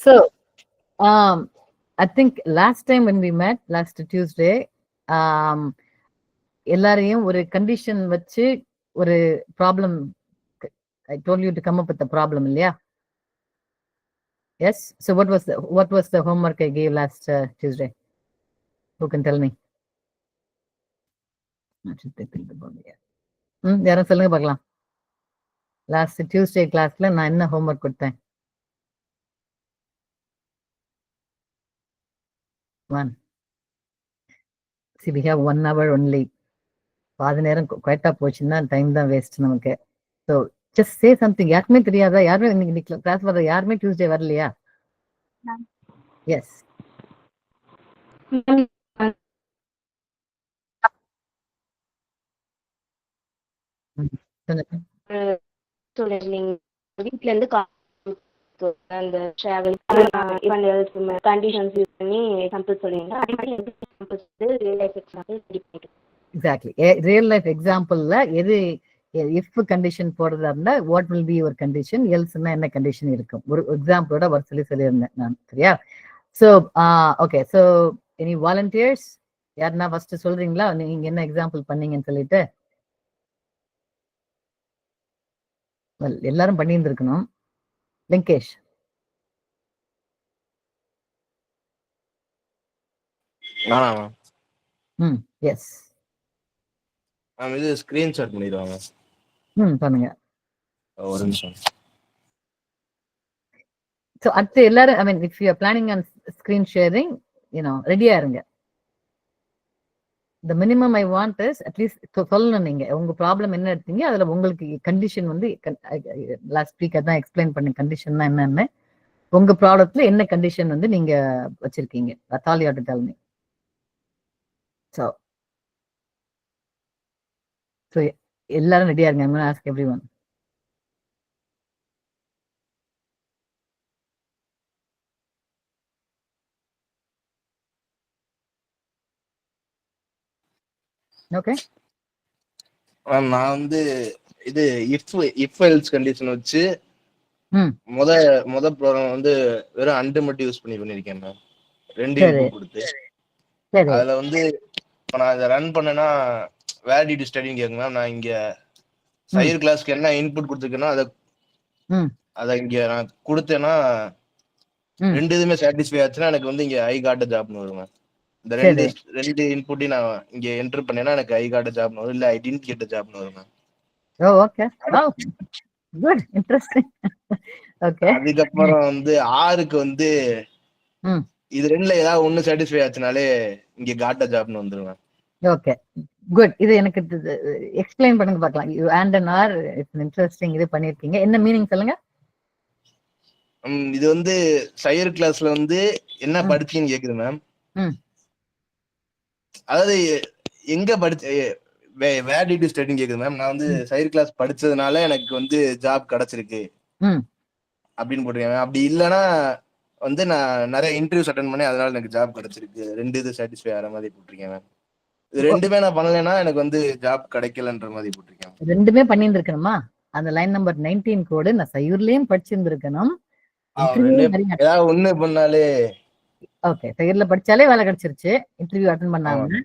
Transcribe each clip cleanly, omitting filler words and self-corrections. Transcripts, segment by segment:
So, I think last time when we met, last Tuesday, எல்லாரையும் ஒரு condition வச்சு ஒரு problem, I told you to come up with the problem, இல்லையா? Yes. So what was the homework I gave last Tuesday? Who can tell me? யாரும் சொல்லுங்க பார்க்கலாம். Last Tuesday கிளாஸ்ல நான் என்ன ஹோம்ஒர்க் கொடுத்தேன்? One. See, we have 1 hour only. பாதி நேரம் குவைட்டா போச்சுன்னா டைம் தான் வேஸ்ட் நமக்கு. So just say something. யாருக்குமே தெரியாதா? யாருமே இன்னைக்கு கிளாஸ் வர யாருமே டியூஸ்டே வரலையா? எஸ். வீட்ல இருந்து அந்த டிராவல் கண்டிஷன்ஸ் யூஸ் பண்ணி எக்ஸாம்பிள் சொல்லுவீங்க. அதே மாதிரி ரியல் லைஃப் எக்ஸாம்பிள் ரெடி பண்ணிட்டு. எக்ஸாக்ட்லி. ரியல் லைஃப் எக்ஸாம்பிள்ல எது இஃப் கண்டிஷன் போடுறதா இருந்தா what will be your condition, எல்ஸ்னா என்ன கண்டிஷன் இருக்கும், ஒரு எக்ஸாம்பிளோட ஒரு சொல்லியிருந்தேன் நான். சரியா? So okay. So any volunteers யாருன்னா ஃபர்ஸ்ட் சொல்றீங்களா நீங்க என்ன எக்ஸாம்பிள் பண்ணீங்கன்னு சொல்லிட்டு? எல்லாரும் பண்ணியிருந்திருக்கணும். வெங்கேஷ். எஸ். இது ஸ்கிரீன்ஷாட் பண்ணிடுவாங்க. பண்ணுங்க. ஒரு நிமிஷம். ஸோ அடுத்து எல்லாரும், I mean if you are planning on screen sharing, ரெடியா இருங்க. The minimum I want is at least சொல்லணும் நீங்க உங்க ப்ராப்ளம் என்ன எடுத்தீங்க, அதுல உங்களுக்கு கண்டிஷன் வந்து லாஸ்ட் வீக் அதான் எக்ஸ்பிளைன் பண்ண கண்டிஷன்னா என்னன்னு, உங்க ப்ராடக்ட்ல என்ன கண்டிஷன் வந்து நீங்க வச்சிருக்கீங்க. That's all you have to tell me. So எல்லாரும் ரெடியா இருங்க. I'm going to ask everyone. Okay. நான் வந்து இது இஃப் எல்ஸ் கண்டிஷன் வச்சு முத ப்ரோக்ராம் வந்து வெறும் அண்டு மட்டும் யூஸ் பண்ணிருக்கேன் மேம். 2 இன்புட் கொடுத்து அதுல வந்து இப்ப நான் இதை ரன் பண்ணேன்னா வேலிடிட்டி ஸ்டடின்னு கேட்குங்க மேம். நான் இங்க சைர் கிளாஸ்க்கு என்ன இன்புட் கொடுத்துருக்கேன்னா அதை இங்க நான் கொடுத்தேன்னா 2 இதுமே சாட்டிஸ்ஃபை ஆச்சுன்னா எனக்கு வந்து இங்க ஐ காட் ஜாப்னு வருங்க. இந்த ரெண்டு இன்புட்டையும் நான் இங்க என்டர் பண்ணேன்னா எனக்கு ஐ காட் ஜாப்னு வரும், இல்ல ஐ டிடன்ட் கெட் ஜாப்னு வருங்க. ஓகே. Good, interesting. ஓகே. அதுக்கப்புறம் வந்து ஆருக்கு வந்து இது ரெண்டுல ஏதாவது ஒண்ணு சாட்டிஸ்ஃபை ஆச்சுனாலே இங்க காட்ட ஜாப்னு வந்துருங்க. Okay, good. இது எனக்கு எக்ஸ்பிளைன் பண்ணுங்க பார்க்கலாம். You and an are it's interesting. இது பண்ணிருக்கீங்க, என்ன மீனிங் சொல்லுங்க. இது வந்து சையர் கிளாஸ்ல வந்து என்ன படிச்சீங்கன்னு கேக்குது மேம். அதாவது எங்க படிச்ச வேலிடிட்டி ஸ்டடின்னு கேக்குது மேம். நான் வந்து சையர் கிளாஸ் படிச்சதுனால எனக்கு வந்து ஜாப் கிடைச்சிருக்கு அப்படின்னு போட்டிருக்கேன். அப்படி இல்லைன்னா வந்து நான் நிறைய இன்டர்வியூஸ் அட்டென்ட் பண்ணி அதனால எனக்கு ஜாப் கிடைச்சிருக்கு. 2 இது சாட்டிஸ்ஃபை ஆகிற மாதிரி போட்டிருக்கேன் மேம். இது ரெண்டுமே நான் பண்ணலைன்னா எனக்கு வந்து ஜாப் கிடைக்கலன்ற மாதிரி போட்டிருக்கேன். ரெண்டுமே பண்ணியிருந்திருக்கணுமா? அந்த லைன் நம்பர் 19 கோடு நான் சையூர்லயும் படிச்சிருந்திருக்கணும். ஏதாவது ஒண்ணு பண்ணாலே ஓகே. சையூர்ல படிச்சாலே வேலை கிடைச்சிருச்சு, இன்டர்வியூ அட்டென்ட் பண்ணாம.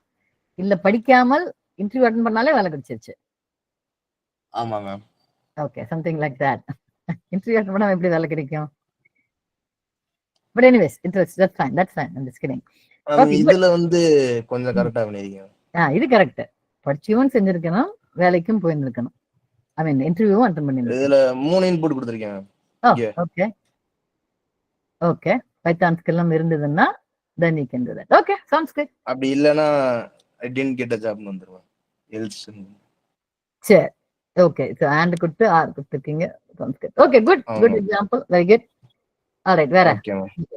இல்ல படிக்காமல் இன்டர்வியூ அட்டென்ட் பண்ணாலே வேலை கிடைச்சிருச்சு. ஆமா ma'am. Okay, something like that. Interview attend பண்ணாம எப்படி வேலை கிடைக்கும்? But anyways, that's fine. I'm just kidding. இதுல வந்து கொஞ்சம் கரெக்ட்டா பண்ணிருக்கீங்க. இது கரெக்ட். படிச்சியும் செஞ்சிருக்கணும், வேலைக்கும் போயிருந்திருக்கணும். ஐ மீன் இன்டர்வியூவும் அட்டென்ட் பண்ணிருக்கணும். இதுல 3 இன்புட் கொடுத்திருக்கேன். Okay okay. பைத்தான் ஸ்கில்லும் இருந்ததுன்னா then you can do that. Okay, sounds good. அப்படி இல்லனா I didn't get a jobனு வந்துரும். else சரி. ஓகே. சோ and கொடுத்து r கொடுத்திருக்கீங்க. sounds good. Okay, good example. Very good. All right, வேற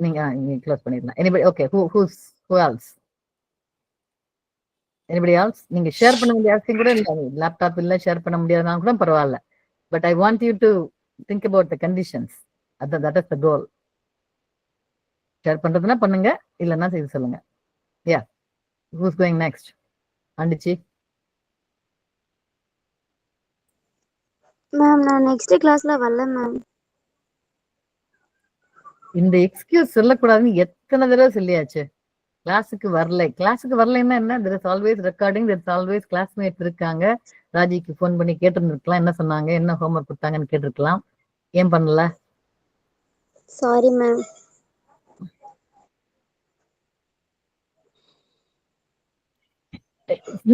நீங்க க்ளோஸ் பண்ணிடலாம். anybody? Okay, who else? anybody else? நீங்க share பண்ண வேண்டிய அவசியம் கூட இல்ல. லேப்டாப் இல்ல ஷேர் பண்ண முடியாதுனா கூட பரவாயில்ல. But I want you to think about the conditions. That is the goal. Share பண்றதுனா பண்ணுங்க, இல்லன்னா செய்து சொல்லுங்க. Yeah, who's going next? Andichi. Ma'am நான் நெக்ஸ்ட் கிளாஸ்ல வரல மேம். இந்த எக்ஸ்கியூஸ் சொல்லக்கூடாதுன்னு எத்தனை தடவை சொல்லியாச்சு. கிளாஸுக்கு வரலைன்னா என்ன, there is always recording, there is always classmates இருக்காங்க. ராஜிக்கு ஃபோன் பண்ணி கேட்டிருந்துருக்கலாம், என்ன சொன்னாங்க, என்ன ஹோம்ஒர்க் கொடுத்தாங்கன்னு கேட்டிருக்கலாம். ஏன் பண்ணல? Sorry ma'am.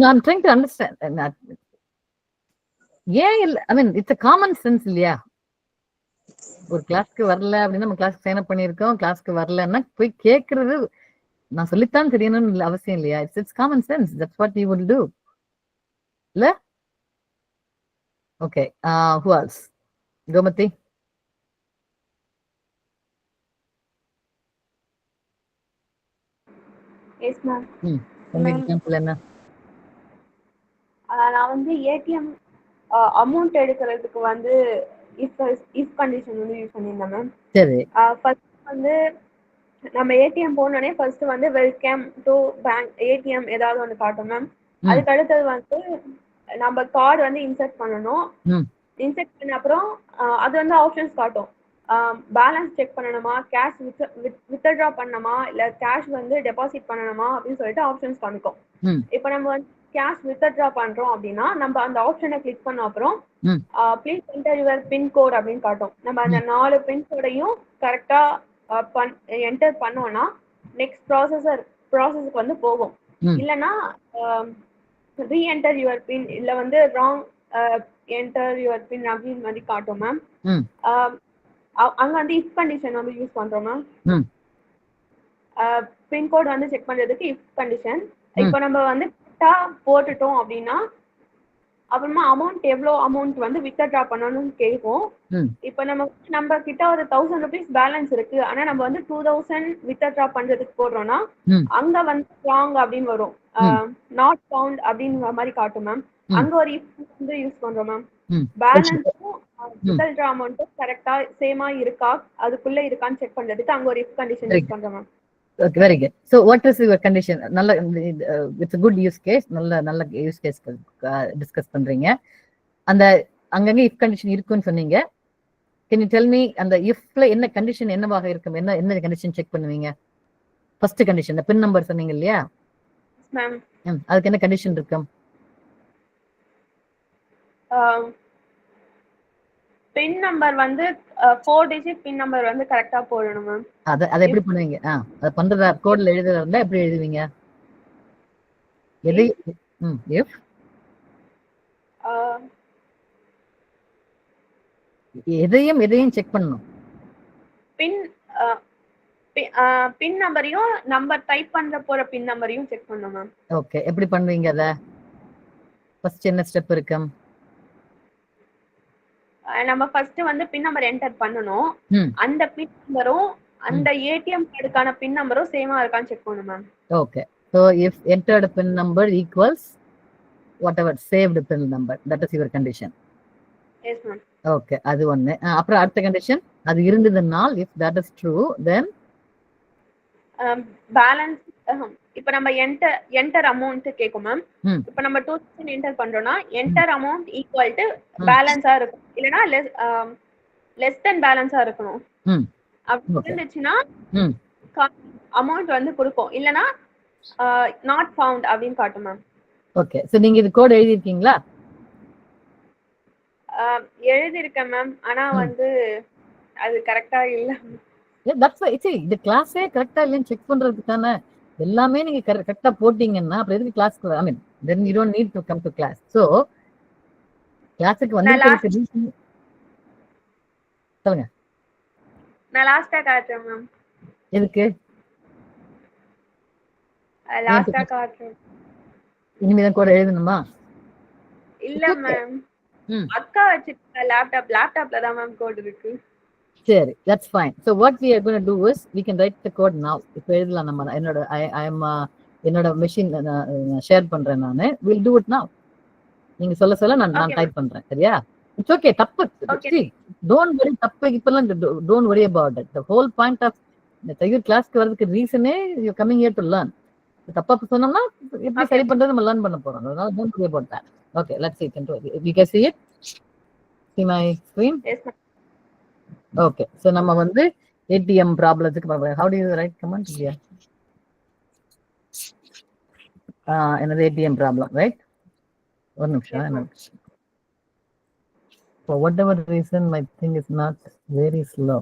I'm trying to understand. ஏன் இல்ல, I mean it's a common sense இல்லையா? ஒரு கிளாஸ்க்கு வரல அப்படின்னா நம்ம கிளாஸ்க்கு சைன் அப் பண்ணியிருக்கோம், கிளாஸ்க்கு வரலன்னா போய் கேட்கறது நான் சொல்லித்தான் தெரியணும்னு அவசியம் இல்லையா? It's common sense. That's what you will do இல்ல? Okay, who else? Gomathi. Yes ma'am. உங்க எக்ஸாம்பிள் என்ன? நான் வந்து ஏடிஎம் அமௌண்ட் எடுக்கிறதுக்கு வந்து இஃப் கண்டிஷன் வந்து யூஸ் பண்ணியிருந்தேன் மேம். சரி. ஃபர்ஸ்ட் வந்து நம்ம ஏடிஎம் போனோடனே ஃபர்ஸ்ட் வந்து வெல்கம் டு பேங்க் ஏடிஎம் ஏதாவது ஒன்று காட்டும் மேம். அதுக்கு அடுத்தது வந்து நம்ம கார்டு வந்து இன்சர்ட் பண்ணணும். இன்சர்ட் பண்ண அப்புறம் அது வந்து ஆப்ஷன்ஸ் காட்டும். பேலன்ஸ் செக் பண்ணணுமா, கேஷ் வித்ட்ரா பண்ணணுமா, இல்லை கேஷ் வந்து டெபாசிட் பண்ணணுமா அப்படின்னு சொல்லிட்டு ஆப்ஷன்ஸ் காமிக்கும். இப்போ நம்ம வந்து கேஷ் வித்ட்ரா பண்றோம் அப்படின்னா நம்ம அந்த ஆப்ஷனை கிளிக் பண்ண அப்புறம் please enter your pin code அப்படின்னு காட்டும். நம்ம அந்த 4 பின் கோடையும் கரெக்டா என்டர் பண்ணோம்னா நெக்ஸ்ட் ப்ராசஸ்க்கு வந்து போகும். இல்லைன்னா ரீஎன்டர் யுவர் பின் இல்ல வந்து ராங் என்டர் யுவர் பின் அப்படின்னு மாதிரி காட்டும் மேம். அங்க வந்து இஃப் கண்டிஷன் வந்து யூஸ் பண்றோம் மேம். பின் கோட் வந்து செக் பண்றதுக்கு இஃப் கண்டிஷன். இப்போ நம்ம வந்து கரெக்டா போட்டுட்டோம் அப்படின்னா அப்புறமா எவ்வளோ அமௌண்ட் வந்து வித்ட்ரா பண்ணணும்னு கேட்கும். இப்போ நம்ம கிட்ட ஒரு 1000 rupees பேலன்ஸ் இருக்கு, ஆனா நம்ம வந்து 2000 வித்ட்ரா பண்றதுக்கு போடுறோம்னா அங்க வந்து ராங் அப்படின்னு வரும், நாட் ஃபவுண்ட் அப்படிங்கிற மாதிரி காட்டும் மேம். அங்க ஒரு இஃப் வந்து யூஸ் பண்றோம் மேம். பேலன்ஸும் வித்ட்ரா அமௌண்ட்டும் கரெக்டா சேமா இருக்கா, அதுக்குள்ள இருக்கான்னு செக் பண்றதுக்கு அங்க ஒரு இஃப் கண்டிஷன் யூஸ் பண்றோம் ma'am. Okay, very good. So what is your condition? நல்ல it's a good use case. நல்ல யூஸ் கேஸ் டிஸ்கஸ் பண்றீங்க. அந்த அங்கங்க இஃப் கண்டிஷன் இருக்குன்னு சொன்னீங்க. Can you tell me அந்த இஃப்ல என்ன கண்டிஷன் என்னவாக இருக்கும்? என்ன கண்டிஷன் செக் பண்ணுவீங்க? ஃபர்ஸ்ட் கண்டிஷன் பின் நம்பர் சொன்னீங்க இல்லையா மேம்? அதுக்கு என்ன கண்டிஷன் இருக்கும்? பின் நம்பர் வந்து 4 digit பின் நம்பர் வந்து கரெக்ட்டா போடணும் மேம். அத எப்படி பண்ணுவீங்க? அத பண்றதா கோட்ல எழுதுறதா இருந்தா எப்படி எழுதுவீங்க? if எதையும் செக் பண்ணணும். பின் நம்பரையும் நம்பர் டைப் பண்ற போற பின் நம்பரையும் செக் பண்ணணும் மேம். ஓகே, எப்படி பண்ணுவீங்க அத? ஃபர்ஸ்ட் என்ன ஸ்டெப் இருக்கும்? நம்ம ஃபர்ஸ்ட் வந்து பின் நம்பர் என்டர் பண்ணனும். அந்த பின் நம்பரும் அந்த ஏடிஎம் கார்டுக்கான பின் நம்பரும் சேமா இருக்கான்னு செக் பண்ணனும் ma'am. Okay, so if entered pin number equals whatever saved pin number, that is your condition. Yes ma'am. Okay, அது ஒண்ணு. அப்புறம் அடுத்த கண்டிஷன் அது இருந்ததுனால் if that is true then balance இப்போ நம்ம என்டர் அமௌண்ட் கேக்கும் மேம். இப்போ நம்ம 2000 என்டர் பண்றோம்னா என்டர் அமௌண்ட் ஈக்குவல் டு பேலன்ஸா இருக்கும், இல்லனா லெஸ் தென் பேலன்ஸா இருக்கணும். அப்படி இருந்துச்சுன்னா அமௌண்ட் வந்து கொடுக்கும், இல்லனா நாட் ஃபவுண்ட் அப்படின்னு காட்டும் மேம். ஓகே, சோ நீங்க இது கோட் எழுதி இருக்கீங்களா? எழுதி இருக்கேன் மேம், ஆனா வந்து அது கரெக்ட்டா இல்ல. தட்ஸ் வை இந்த கிளாஸே கரெக்ட்டா இல்லன்னு செக் பண்றதுக்கான எல்லாமே நீங்க கரெக்ட்டா போடிங்கன்னா அப்புறம் எதுக்கு கிளாஸ்க்கு? ஐ மீன் then you don't need to come to class. So கிளாஸ்க்கு வந்து சொல்லுங்க. நான் லாஸ்டா காட்றேன் மேம். எதுக்கு லாஸ்டா காட்றேன்? இனிமேதான் கோட் எழுதணுமா? இல்ல மேம், அக்கா வச்சிருக்க லேப்டாப்ல தான் மேம் கோட் இருக்கு. சரி, that's fine. So what we are going to do is we can write the code now. இப்போ எழுதலாம் நம்ம. என்னோட மெஷின் ஷேர் பண்றேன் நானு. we'll do it now. நீங்க சொல்ல நான் டைப் பண்றேன். சரியா? It's okay. தப்பு. Don't worry. தப்பு இப்பலாம் don't worry about it. The whole point of the Tayur classக்கு வரதுக்கு ரீசனே you coming here to learn. தப்பா சொன்னோம்னா எப்படி சரி பண்றது நம்ம லேர்ன் பண்ண போறோம். அதனால don't worry about that. Okay, let's see. You can see it? See my screen? Yes ma'am. Okay, so நம்ம வந்து ATM ப்ராப்ளத்துக்கு how do you write command? Yeah. Another ATM problem, right? One நிமிஷம். For whatever reason, my thing is not very slow.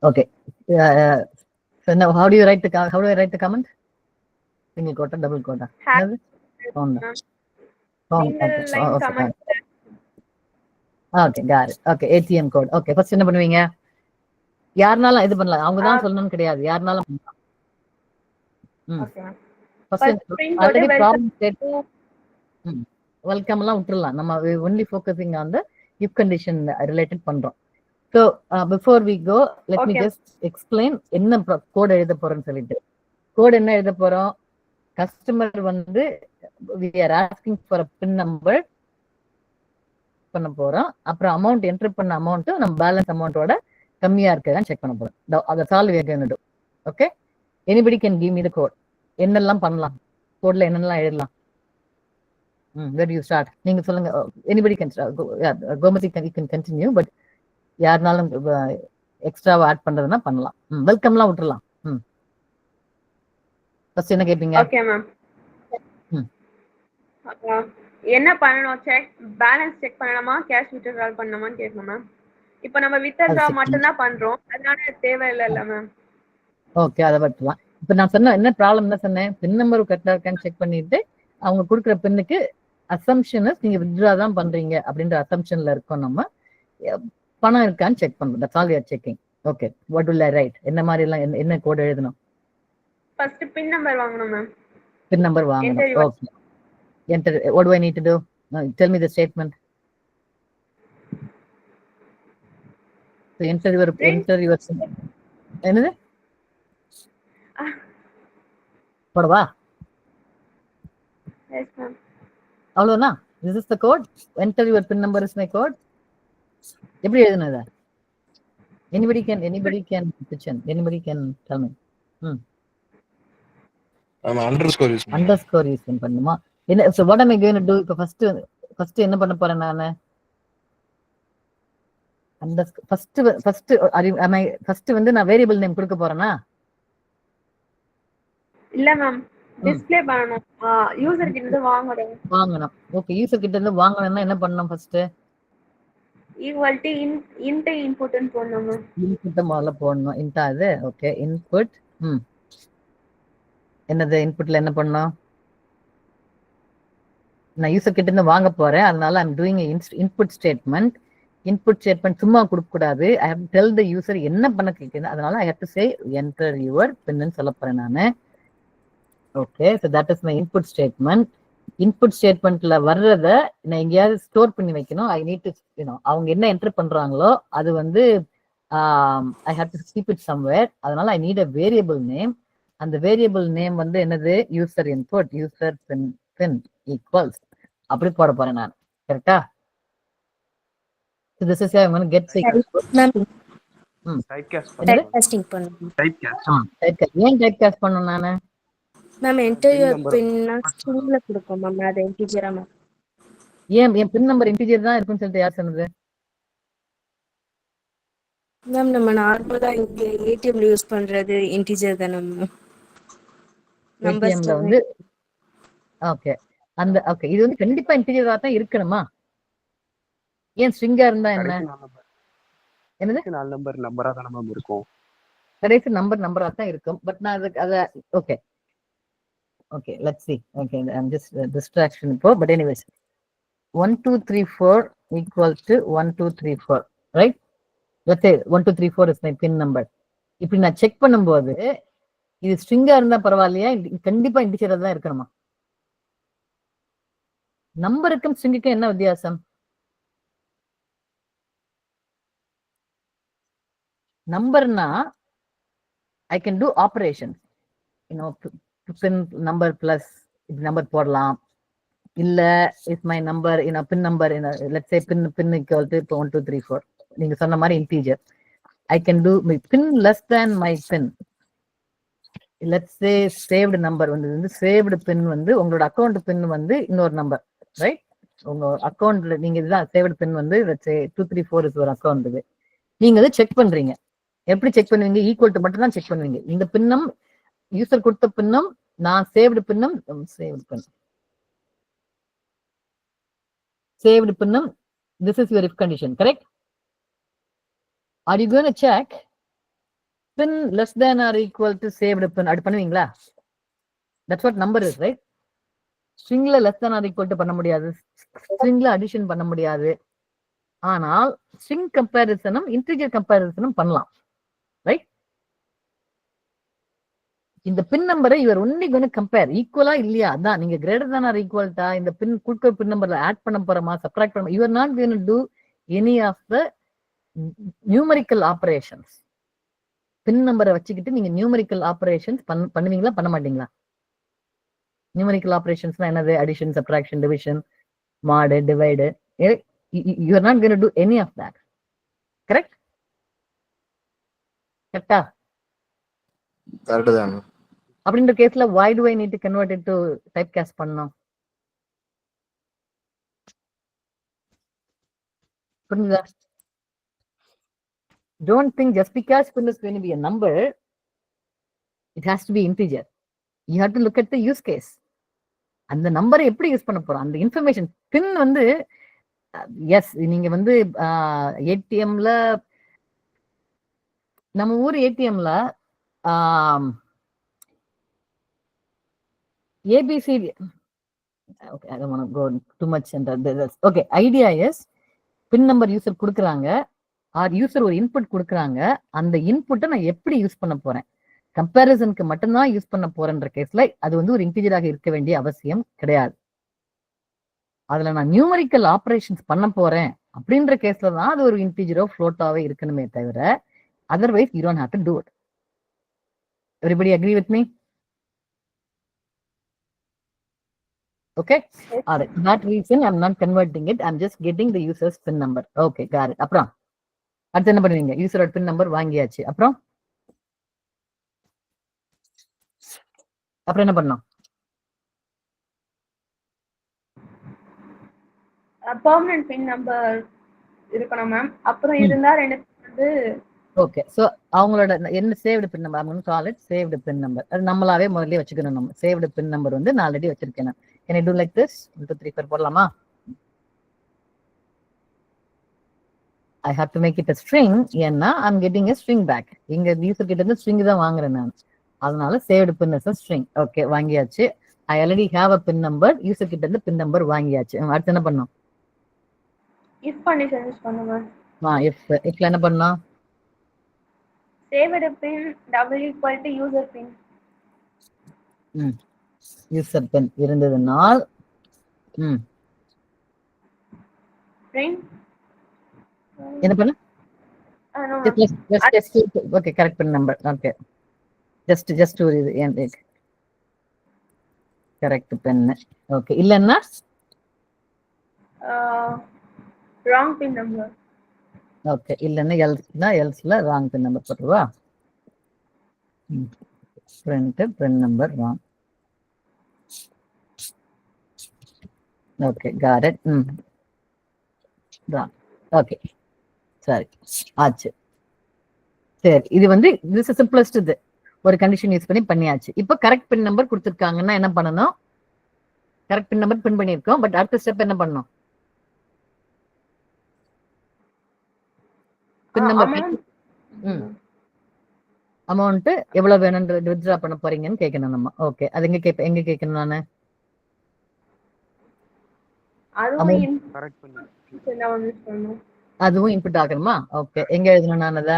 Okay. So now, how do I write the comment? Single quota, double quota. Okay, got it. Okay, ATM code. Okay, first என்ன பண்ணுவீங்க? யாருனாலும் இது பண்ணலாம். அவங்க தான் சொல்லணும்னு கிடையாது. யாருனாலும் ஆல்ரெடி ப்ராப்ளம் ஸ்டேட் வெல்கம் எல்லாம் விட்டுறலாம். நம்ம only focusing on the if condition related பண்றோம். So before we go let me just explain என்ன கோட் எழுத போறோம்னு சொல்லிட்டு. கோட் என்ன எழுத போறோம்? கஸ்டமர் வந்து we are asking for a PIN number பண்ண போறோம். அப்புறம் அமௌண்ட் என்டர் பண்ண அமௌண்ட் நம்ம பேலன்ஸ் அமௌண்டோட கம்மியா இருக்குதான்னு செக் பண்ண போறோம். அதை solve we are going to do. Okay, anybody can give me the code. என்னெல்லாம் பண்ணலாம் கோட்ல, என்னெல்லாம் எழுதலாம்? Where do you start? நீங்க சொல்லுங்க. Anybody can start. Gomati can continue, but யாருனாலும் எக்ஸ்ட்ராவா ஆட் பண்றதுன்னா பண்ணலாம். வெல்கம்லாம் விட்டுறலாம். ஃபர்ஸ்ட் என்ன கேப்பீங்க? Okay ma'am. என்ன பண்ணணும்? செக் பேலன்ஸ் செக் பண்ணலாமா, கேஷ் வித்ட்ரால் பண்ணலாமான்னு கேட்கணும் மேம். இப்போ நம்ம வித்ட்ரால் மட்டும் தான் பண்றோம், அதனால தேவையில்லை மேம். ஓகே, அதை விட்டுலாம். இப்போ நான் சொன்ன என்ன ப்ராப்ளம் தான் சொன்னேன், பின் நம்பர் கரெக்டா இருக்கான்னு செக் பண்ணிட்டு அவங்க கொடுக்குற பின்னுக்கு அசம்ஷன் நீங்க வித்ட்ரா தான் பண்றீங்க அப்படின்ற அசம்ஷன்ல இருக்கோம். நம்ம பணம் இருக்கான்னு செக் பண்றோம். That's all we are checking. Okay, what will I write? என்ன மாதிரி எல்லாம் என்ன கோட் எழுதணும்? ஃபர்ஸ்ட் பின் நம்பர் வாங்கணும் மேம். பின் நம்பர் வாங்கணும். Okay, enter. What do I need to do? Tell me the statement. So enter your என்னது போடவா? Yes ma'am. அவ்வளவுதான். This is the code. Enter your PIN number is my code. எப்படி எழுதுனது? Anybody can pitch in. Anybody can tell me. underscore use பண்ணுமா? என்ன? So what am I going to do? இப்போ first என்ன பண்ண போறேன் நானு? ஃபர்ஸ்ட் வந்து நான் வேரியபிள் நேம் கொடுக்க போறேனா? இல்ல மேம், டிஸ்ப்ளே பண்ணனும். யூசர் கிட்ட இருந்து வாங்கணும். ஓகே, யூசர் கிட்ட இருந்து வாங்கணும்னா என்ன பண்ணனும்? ஃபர்ஸ்ட் ஈக்குவல் டு இன்புட் ன்னு போடணும் மேம். இன்புட் முதல்ல போடணும். இன்ட் அது. Okay, input. என்னது இன்புட்ல என்ன பண்ணனும்? நான் யூசர் கிட்ட இருந்து வாங்க போறேன், அதனால I am doing input statement. Input statement சும்மா கொடுக்க கூடாது. I have to tell the user என்ன பண்ண கேக்குது. அதனால I have to say enter your pin ன்னு சொல்ல போறேன் நானு. Okay, so that is my input statement. Input ஸ்டேட்மெண்ட்ல வர்றத நான் எங்கேயாவது ஸ்டோர் பண்ணி வைக்கணும். ஐ நீட் டு அவங்க என்ன என்டர் பண்றாங்களோ அது வந்து I have to keep it somewhere. அதனால I need a variable name. அந்த வேரியபிள் நேம் வந்து என்னது? User input, user pin equals அப்படி போட போறேன் நான். கரெக்டா? So this is how I'm going to get the typecasting பண்ணனும். ஏன் டைப்காஸ்ட் பண்ணனும் நானு? மேம் enter your pin ஸ்ட்ரிங்ல கொடுப்போம் மேம், அது இன்டிஜரா மேம். என் பின் நம்பர் இன்டிஜர் தான் இருக்குன்னு சொல்லிட்டு யார் சொன்னது? மேம் நம்ம நார்மலா இங்க ஏடிஎம்ல யூஸ் பண்றது இன்டிஜர் தான மேம். ஏடிஎம்ல வந்து ஓகே, அந்த ஓகே, இது வந்து கண்டிப்பா இன்டிஜரா தான் இருக்கணுமா? ஏன் ஸ்ட்ரிங்கா இருந்தா என்ன? என்னது? 4 நம்பர் நம்பரா தான் மேம் இருக்கும். கடைசி நம்பரா தான் இருக்கும். பட் நான் அத okay let's see. Okay, I'm just distraction இப்போ. But anyways, 1 2 3 4 equal to 1 2 3 4, right? Let's say 1 2 3 4 is my pin number. இப்படி நான் செக் பண்ணும்போது இது ஸ்ட்ரிங்கா இருந்தா பரவாயில்லையா? கண்டிப்பா இன்டிஜரா தான் இருக்கணுமா? நம்பருக்கும் ஸ்ட்ரிங்குக்கும் என்ன வித்தியாசம்? நம்பர்னா I can do operations. pin number plus number போடலாம். இல்ல if my number pin number let's say pin equal to 1 2 3 4 நீங்க சொன்ன மாதிரி integer. I can do my pin less than my pin. Let's say saved number வந்து saved pin வந்து உங்களோட account pin வந்து இன்னொரு நம்பர், ரைட்? உங்க அக்கவுண்ட்ல நீங்க இதுதான் saved pin வந்து let's say 2 3 4 is ஒரு அக்கவுண்ட். இது நீங்க அதை செக் பண்றீங்க. எப்படி செக் பண்ணுவீங்க? ஈக்குவல் டு மட்டும் தான் செக் பண்ணுவீங்க. இந்த பின்னம் யூசர் கொடுத்த பின்னம், நான் சேவ்டு பின்னம், சேவ்டு பின்னம், this is your if condition, correct? Are you going to check pin less than or equal to saved pin? அது பண்ணுவீங்களா? That's what number is, right? ஸ்ட்ரிங்ல less than or equal to பண்ண முடியாது, ஸ்ட்ரிங்ல addition பண்ண முடியாது. ஆனால் string கம்பேரிசனும் integer கம்பேரிசனும் பண்ணலாம், right? இந்த பின் நம்பரை your only going to compare ஈக்குவலா இல்லையா, அதான் நீங்க greater than or equal to இந்த பின் குட்கோ பின் நம்பர்ல ஆட் பண்ண போறோமா, சப்ட்ராக்ட் பண்ண, you are not going to do any of the numerical operations. Pin நம்பரை வச்சுக்கிட்டு நீங்க நியூமரிக்கல் ஆபரேஷன்ஸ் பண்ணுவீங்களா, பண்ண மாட்டீங்களா? நியூமரிக்கல் ஆபரேஷன்ஸ்னா என்னது? Addition, subtraction, division, mod, divide. You are not going to do any of that, correct? கரெக்டா? கரெக்ட் தான். அப்படின்ற கேஸ்ல why do I need to convert it to typecast பண்ணணும்? புரியுதா? Don't think just because pin is going to be a number, it has to be integer. You have to look at the use case. அந்த நம்பரை எப்படி use பண்ண போறோம், அந்த information. பின் வந்து S, நீங்க வந்து ஏடிஎம்ல, நம்ம ஊர் ஏடிஎம்ல ABCD, okay, I don't want to go too much into this. Okay, idea is pin number user கொடுக்குறாங்க, ஆர் யூசர் ஒரு இன்புட் கொடுக்குறாங்க, அந்த இன்புட்டை நான் எப்படி யூஸ் பண்ண போறேன், கம்பேரிசனுக்கு மட்டும்தான் யூஸ் பண்ண போறேன்ற கேஸ்ல அது வந்து ஒரு இன்டிஜராக இருக்க வேண்டிய அவசியம் கிடையாது. அதுல நான் நியூமரிக்கல் ஆபரேஷன்ஸ் பண்ண போறேன் அப்படின்ற கேஸ்ல தான் அது ஒரு இன்டிஜரோ ஃப்ளோட்டாவே இருக்கணுமே தவிர, otherwise you don't have to to it. Everybody agree with me? Okay, all right. That reason I'm not converting it. I'm just getting the user's PIN number. Okay, got it. அப்புறம் அடுத்து என்ன பண்ணுவீங்க? யூசரோட PIN number வாங்கியாச்சு, அப்புறம் என்ன பண்ணணும்? Permanent pin number இருக்கணும் ma'am. அப்புறம் இருந்தா ரெண்டு வந்து ஓகே, சோ அவங்களோட என்ன saved pin number, I'm call it saved pin number. அது நம்மளாவே முதல்ல வச்சுக்கணும். நம்ம சேவ்டு பின் நம்பர் வந்து நான் ஆல்ரெடி வச்சிருக்கேன். Can I do like this? 1 2 3 4 போடலாமா? I have to make it a string. ஏன்னா I'm getting a string back. இங்க யூசர் கிட்ட இருந்து string தான் வாங்குறேன் நான், அதனால saved pin is a string. Okay, வாங்கியாச்சு. I already have a pin number. User கிட்ட இருந்து pin number வாங்கியாச்சு. அடுத்து என்ன பண்ணணும்? if condition யூஸ் பண்ணுவேன். ifல என்ன பண்ணணும்? saved pin double equal to user pin. User pin இருந்ததுனால் என்ன பண்ண? Okay, correct pin number. Okay, just ஒரு இது கரெக்ட் பின். ஓகே, இல்லன்னா wrong pin number. ஓகே, இல்லன்னா எல்ஸ்ல ராங் பின் நம்பர் போட்டுருவா. Pin number wrong. Okay, got it. Okay, சரி ஆச்சு. சரி, இது வந்து this is simplest. இது ஒரு கண்டிஷன் யூஸ் பண்ணியாச்சு. இப்போ கரெக்ட் பின் நம்பர் கொடுத்துருக்காங்கன்னா என்ன பண்ணணும்? கரெக்ட் பின் நம்பர் பின் பண்ணியிருக்கோம், பட் அடுத்த ஸ்டெப் என்ன பண்ணணும்? பின் நம்பர் அமௌண்ட் எவ்வளவு வேணும்ன்றது வித்ட்ரா பண்ண போறீங்கன்னு கேட்கணும் நம்ம. ஓகே, அது எங்க கேட்கணும்? நானு அதுவும் இன்புட் ஆகணுமா? ஓகே, எங்க எழுதணும்? நான் அதை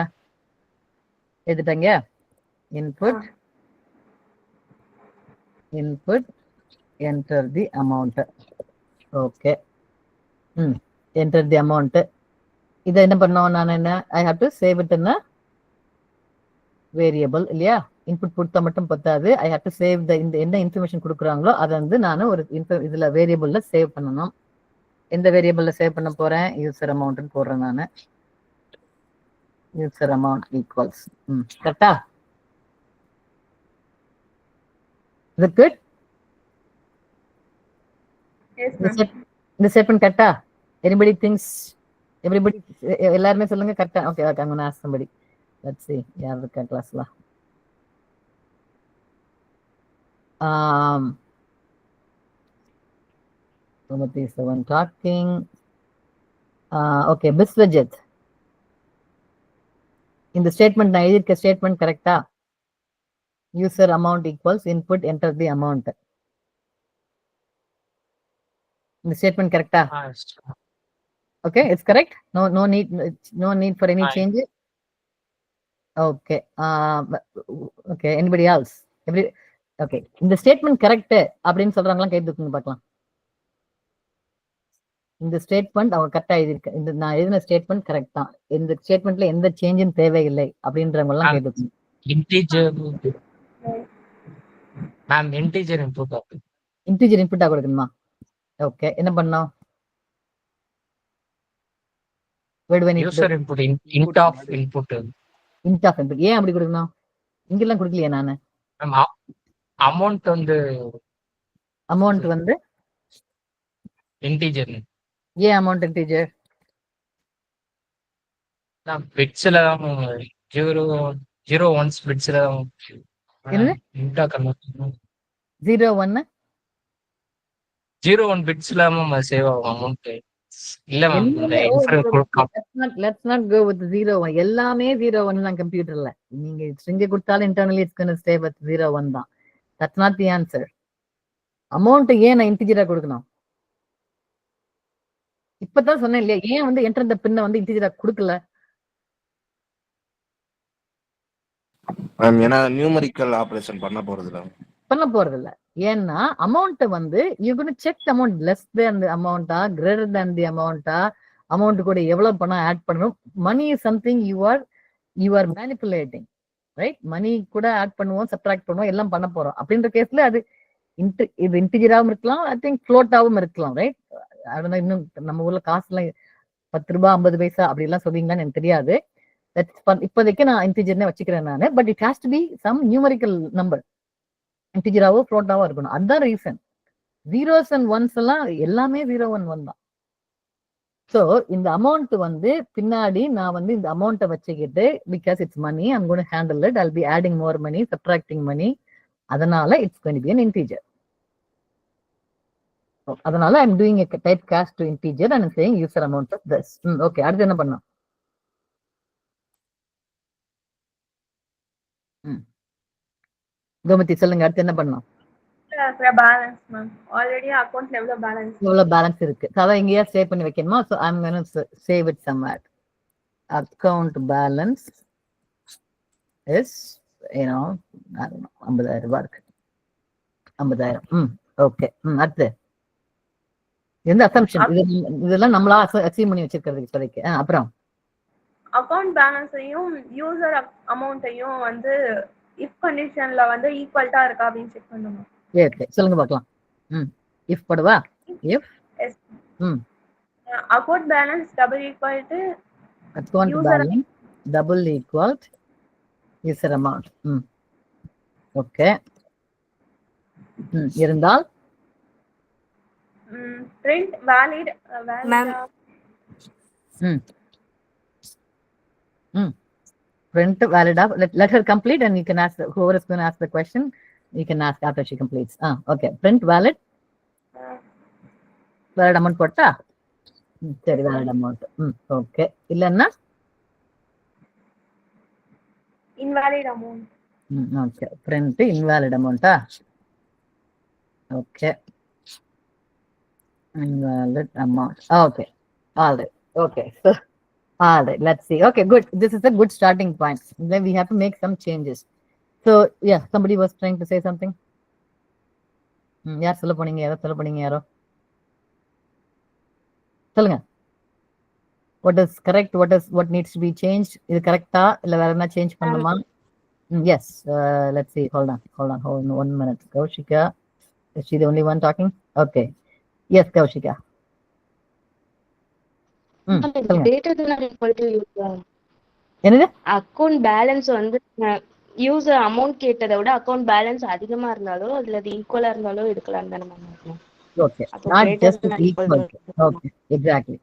எழுதிட்டேங்க. Input enter the amount. Okay, enter the amount. இதை என்ன பண்ணோம்? நான் என்ன I have to save it in a variable இல்லையா? இன்புட் கொடுத்தா மட்டும் பத்தாது. I have to save the என்ன இன்ஃபர்மேஷன் கொடுக்குறாங்களோ அதை வந்து நான் ஒரு இதுல வேரியபிள்ல சேவ் பண்ணணும். எந்த வேரியபிள்ல சேவ் பண்ண போறேன்? யூசர் அமௌண்ட் போடுறேன் நான். யூசர் அமௌண்ட் ஈக்குவல்ஸ் கரெக்டா? இது குட்? இந்த ஸ்டேட்மென்ட் கரெக்டா? Anybody things? எவ்ரிபடி எல்லாருமே சொல்லுங்க கரெக்டா? Okay, I'm going to ask somebody. let's see யார் இருக்கா கிளாஸ்ல. Gomati is the one talking. Okay, Biswajit. இந்த ஸ்டேட்மெண்ட் நான் எழுதியிருக்க ஸ்டேட்மெண்ட் கரெக்டா? User amount equals input enter the amount. இந்த ஸ்டேட்மெண்ட் கரெக்டா? Okay, it's correct. No need for any changes. Okay. Okay. Anybody else? Okay. இந்த ஸ்டேட்மெண்ட் கரெக்ட் அப்படின்னு சொல்றாங்களா? கை தூக்குங்க பார்க்கலாம். இந்த ஸ்டேட்மெண்ட் அவங்க கரெக்டா எழுதிருக்கு. இந்த நான் எழுதின ஸ்டேட்மெண்ட் கரெக்ட் தான். இந்த ஸ்டேட்மெண்ட்ல எந்த சேஞ்சும் தேவையில்லை அப்படின்றவங்க எல்லாம் கை தூக்குங்க. இன்டிஜர் மேம், இன்டிஜர் இன்டிஜர் கொடுக்கணுமா? ஓகே, என்ன பண்ணோம்? User input int of input. ஏன் அப்படி கொடுக்கணும்? இங்கெல்லாம் கொடுக்கலையா நானு? அமௌண்ட் வந்து இன்டிஜர். ஏன் அமௌண்ட் இன்டிஜர்? பிட்ஸ்ல 0 1 பிட்ஸ்ல என்ன? இன்டா கன்வர்ட் 0 1 0 1 பிட்ஸ்ல சேவ் ஆகும் அமௌண்ட். இல்ல ma'am, let's not go with 0 1. எல்லாமே 0 1 தான் கம்ப்யூட்டர்ல. நீங்க ஸ்ட்ரிங் கொடுத்தாலும் internally it's going to stay with 0 1 தான். That's not the answer. Amount ஏன் நான் இன்டிஜரா கொடுக்கணும்? இப்பதான் சொன்னேன் இல்லையா, ஏன் வந்து என்டர் த பின்ன வந்து இன்டிஜரா கொடுக்கல? ஏன்னா நியூமரிக்கல் ஆபரேஷன் பண்ண போறதில்ல. ஏன்னா அமௌண்ட் வந்து you gonna check the amount less than the அமௌண்டா கிரேட்டர் தென் தி அமௌண்டா, அமௌண்ட் கூட எவ்வளவு பணம் ஆட் பண்ணணும். Money is something you are manipulating, right? Money கூட ஆட் பண்ணுவோம், சப்ட்ராக்ட் பண்ணுவோம், எல்லாம் பண்ண போறோம். அப்படின்ற கேஸ்ல அது இது இன்டிஜராவும் இருக்கலாம், ஐ திங்க் ஃப்ளோட்டாவும் இருக்கலாம், ரைட்? அதனால இன்னும் நம்ம ஊர்ல காசுலாம் 10 ரூபாய் 50 பைசா அப்படி எல்லாம் சொல்றீங்களான்னு எனக்கு தெரியாது. இப்போதைக்கு நான் இன்டிஜர்னே வச்சுக்கிறேன் நானு. But it has to be some numerical number, இன்டிஜராவோ ஃப்ளோட்டாவோ இருக்கணும். அதுதான் ரீசன். 0s and 1s எல்லாம் எல்லாமே 0 1 1 தான். ஸோ இந்த அமௌண்ட் வந்து பின்னாடி நான் வந்து இந்த அமௌண்ட்டை வச்சுக்கிட்டு, because it's money, I'm going to handle it, I'll be adding more money, subtracting money. அதனால it's going to be an integer. அதனால I'm doing a type cast to integer and I'm saying user amount of this. Okay, அடுத்து என்ன பண்ணோம்? கோமதி சொல்லுங்க, அடுத்து என்ன பண்ணோம்? Balance ma'am. Already அக்கவுண்ட்ல எவ்வளவு பேலன்ஸ் இருக்கு? அதான் இங்கேயே சேவ் பண்ணி வைக்கணுமா? So I am going to save it somewhere. Account balance is 50,000 ரூபாய் இருக்கு. 50,000. ஓகே. அடுத்து எந்த அசம்ப்ஷன்? இதெல்லாம் நம்மளா அசீவ் பண்ணி வச்சிருக்கிறது இப்போதைக்கு. அப்புறம் அக்கவுண்ட் பேலன்ஸையும் யூசர் அமௌண்ட்டையும் வந்து if கண்டிஷன்ல வந்து ஈக்குவல்ட்டா இருக்கா அப்படின்னு செக் பண்ணனும். ஓகே, சொல்லுங்க பார்க்கலாம். if போடுவா? if account balance double equal to account balance double equal to user amount. Okay. இருந்தால் print valid Ma'am. Print valid up. Let her complete and you can ask whoever is going to ask the question, you can ask after she completes. Okay. Print valid amount போட்டா? சரி, valid amount. Okay. இல்லன்னா invalid amount. Okay. print invalid amount. Okay. Invalid amount. Okay. All right. Okay. So all right, let's see. Okay, good. This is a good starting point. Then we have to make some changes. So yeah, somebody was trying to say something. யார் சொல்ல போனீங்க? யாரோ சொல்லுங்க. What is correct? What needs to be changed? இது கரெக்ட்டா இல்ல வேற என்ன சேஞ்ச் பண்ணணுமா? Yes. Let's see. Hold on 1 minute. Kaushika, is she the only one talking? Okay. Yes, Kaushika. என்னது? அக்கவுண்ட் பேலன்ஸ் வந்து யூசர் அமௌண்ட் கேட்டதை விட அக்கவுண்ட் பேலன்ஸ் அதிகமா இருந்தாலோ அதுல அது ஈக்குவலா இருந்தாலோ எடுக்கலாம் தானே ma'am? Okay, not just equal. Okay, exactly.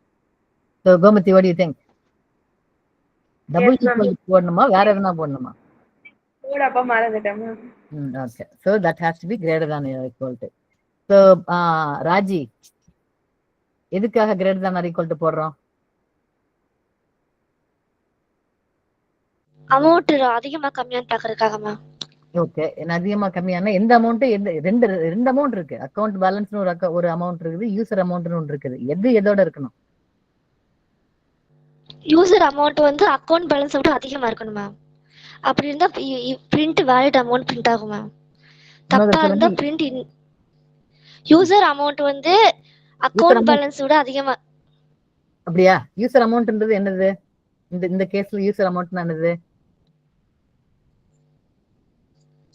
So Gomati, what do you think? Double Yes, ma'am. Equal போடணுமா வேற எதுனா போடணுமா? கூட அப்பா மறந்துட்டேன் ma'am. Okay, so that has to be greater than or equal to. So Raji எதுக்காக greater than or equal to போடுறோம்? Amount அதிகமா கம்மியான்னு பாக்குறதுக்காக மேம். ஓகே, அதிகமா கம்மியான எந்த அமௌண்ட்? ரெண்டு அமௌண்ட் இருக்கு. அக்கௌண்ட் பேலன்ஸ்னு ஒரு அமௌண்ட் இருக்குது, யூசர் அமௌண்ட்னு ஒன்று இருக்குது. எதோட இருக்கணும்? யூசர் அமௌண்ட் வந்து அக்கௌண்ட் பேலன்ஸ் விட அதிகமா இருக்கணும் மேம். அப்படி இருந்தா பிரிண்ட் வேலிட் அமௌண்ட் பிரிண்ட் ஆகும் மேம். தப்பா இருந்தா பிரிண்ட் யூசர் அமௌண்ட் வந்து அக்கௌண்ட் பேலன்ஸ் விட அதிகமா. அப்படியா? யூசர் அமௌண்ட்ன்றது என்னது? இந்த கேஸ்ல யூசர் அமௌண்ட் என்னது?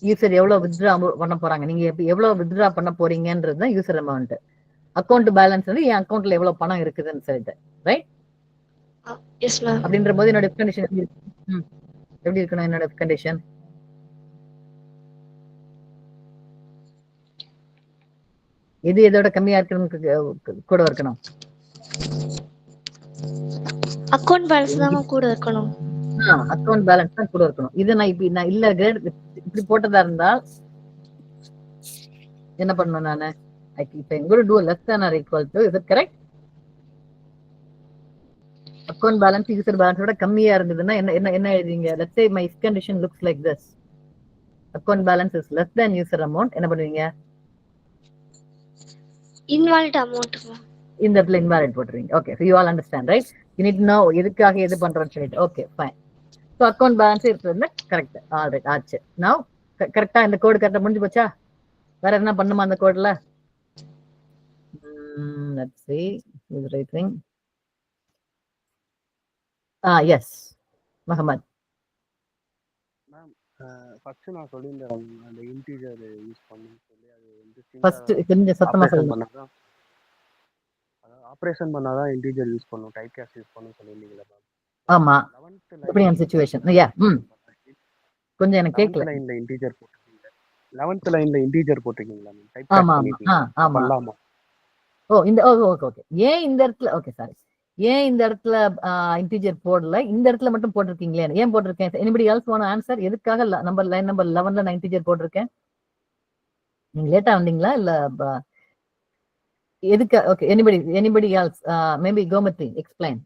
யூசர் எவ்வளவு வித்ட்ரா பண்ண போறாங்க, நீங்க எவ்வளவு வித்ட்ரா பண்ண போறீங்கன்றது தான் யூசர் அமௌண்ட். அக்கௌண்ட் பேலன்ஸ் வந்து என் அக்கௌண்ட்ல எவ்வளவு பணம் இருக்குதுன்னு சொல்லிட்டு, ரைட்? Yes ma'am. அப்படின்ற போது என்னோட கண்டிஷன் எப்படி இருக்கணும்? என்னோட கண்டிஷன் எதோட கம்மியா இருக்கணும்? கூட இருக்கணும். அக்கௌண்ட் பேலன்ஸ் தான் கூட இருக்கணும். அக்கௌண்ட் பேலன்ஸ் தான் கூட இருக்கணும். இது நான் இல்ல கிரேட் இப்படி போட்டதா இருந்தா என்ன பண்ணணும் நானு? இப்ப எங்க do less than or equal to, is it correct? Account balance user பேலன்ஸோட கம்மியா இருந்ததுன்னா என்ன எழுதுவீங்க? let's say my if condition looks like this, account balance is less than user amount, என்ன பண்ணுவீங்க? invalid amount. இந்த இடத்துல invalid போட்டுருவீங்க. okay, so you all understand, right? you need to know எதுக்காக எது பண்றோம்னு சொல்லிட்டு. okay, fine. so account balance இருக்குதுன்னா correct. all right, ஆச்சு. now கரெக்டா இந்த கோட் கரெக்டா முடிஞ்சு போச்சா? வேற என்ன பண்ணுமா அந்த கோட்ல? let's see is the right thing. yes, Mohammed. Ma'am first நான் சொல்லியிருந்தேன் அந்த இன்டிஜர் யூஸ் பண்ணணும்னு சொல்லி. அது வந்து ஃபர்ஸ்ட் கொஞ்சம் சத்தமா சொல்லுங்க. ஆபரேஷன் பண்ணாதான் இன்டிஜர் யூஸ் பண்ணனும், டைப் காஸ்ட் யூஸ் பண்ணனும் சொல்லிருந்தீங்களா மேம்? ஆமா, எப்படி அந்த சிச்சுவேஷன்? யா கொஞ்சம் எனக்கு கேக்கல. 11th லைன்ல இன்டிஜர் போட்டுருக்கீங்க. 11th லைன்ல இன்டிஜர் போட்டுருக்கீங்களா மேம்? டைப் ஆமா காஸ்ட் ஆமா பண்ணலாமா? ஓகே ஏன் இந்த இடத்துல ஓகே சாரி ஏன் இந்த இடத்துல இன்டிஜர் போடல, இந்த இடத்துல மட்டும் போட்டிருக்கீங்களே? ஏன் போட்டிருக்கேன்? anybody else want to answer? எதுக்காக லைன் நம்பர் 11ல நான் இன்டிஜர் போட்டிருக்கேன்? நீங்க லேட்டா வந்தீங்களா இல்ல எதுக்கு? Okay, anybody else? maybe Gomathi explain.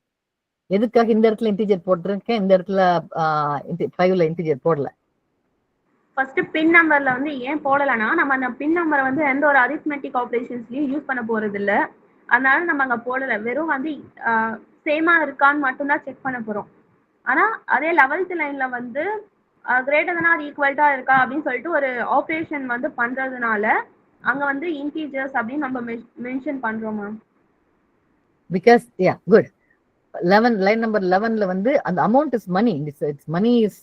எதுக்காக இந்த இடத்துல இன்டிஜர் போட்டிருக்கேன், இந்த இடத்துல 5ல இன்டிஜர் போடல? ஃபர்ஸ்ட் பின் நம்பர்ல வந்து ஏன் போடலன்னா, நம்ம அந்த பின் நம்பரை வந்து எந்த ஒரு அரித்மெட்டிக் ஆபரேஷன்ஸ்லயும் யூஸ் பண்ண போறது இல்ல. அதனால நம்ம அங்க போடல. வெறும் வந்து சேமா இருக்கான்னு மட்டும்தான் செக் பண்ண போறோம். ஆனா அதே 11th லைன்ல வந்து greater than or equal to இருக்கா அப்படின்னு சொல்லிட்டு ஒரு ஆபரேஷன் வந்து பண்றதுனால அங்க வந்து இன்டிஜர்ஸ் அப்படின்னு நம்ம மென்ஷன் பண்றோம் ma'am. Because good 11 line number 11ல வந்து அந்த amount is money. It's money is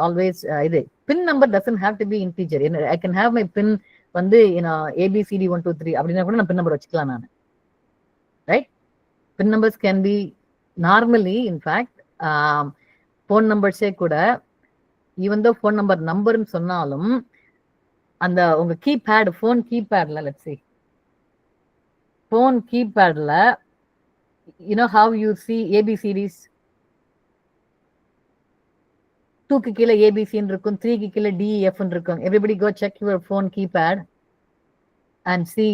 always இது pin number doesn't have to be integer. I can have my pin வந்து ABCD 1 2 3 அப்படின்னா கூட நான் பின் நம்பர் வச்சுக்கலாம் நான், right? Pin numbers can be normally in fact phone நம்பர்ஸே கூட ஈவன் தோ ஃபோன் நம்பர்னு சொன்னாலும் அந்த உங்க கீபேட் ஃபோன் கீபேட்ல லெட்ஸ் see ஃபோன் கீபேட்ல you know how you see ABCDs? 2க்கு கீழே ABC ன்னு இருக்கும், 3க்கு கீழே DEF ன்னு இருக்கும். everybody go check your phone keypad and see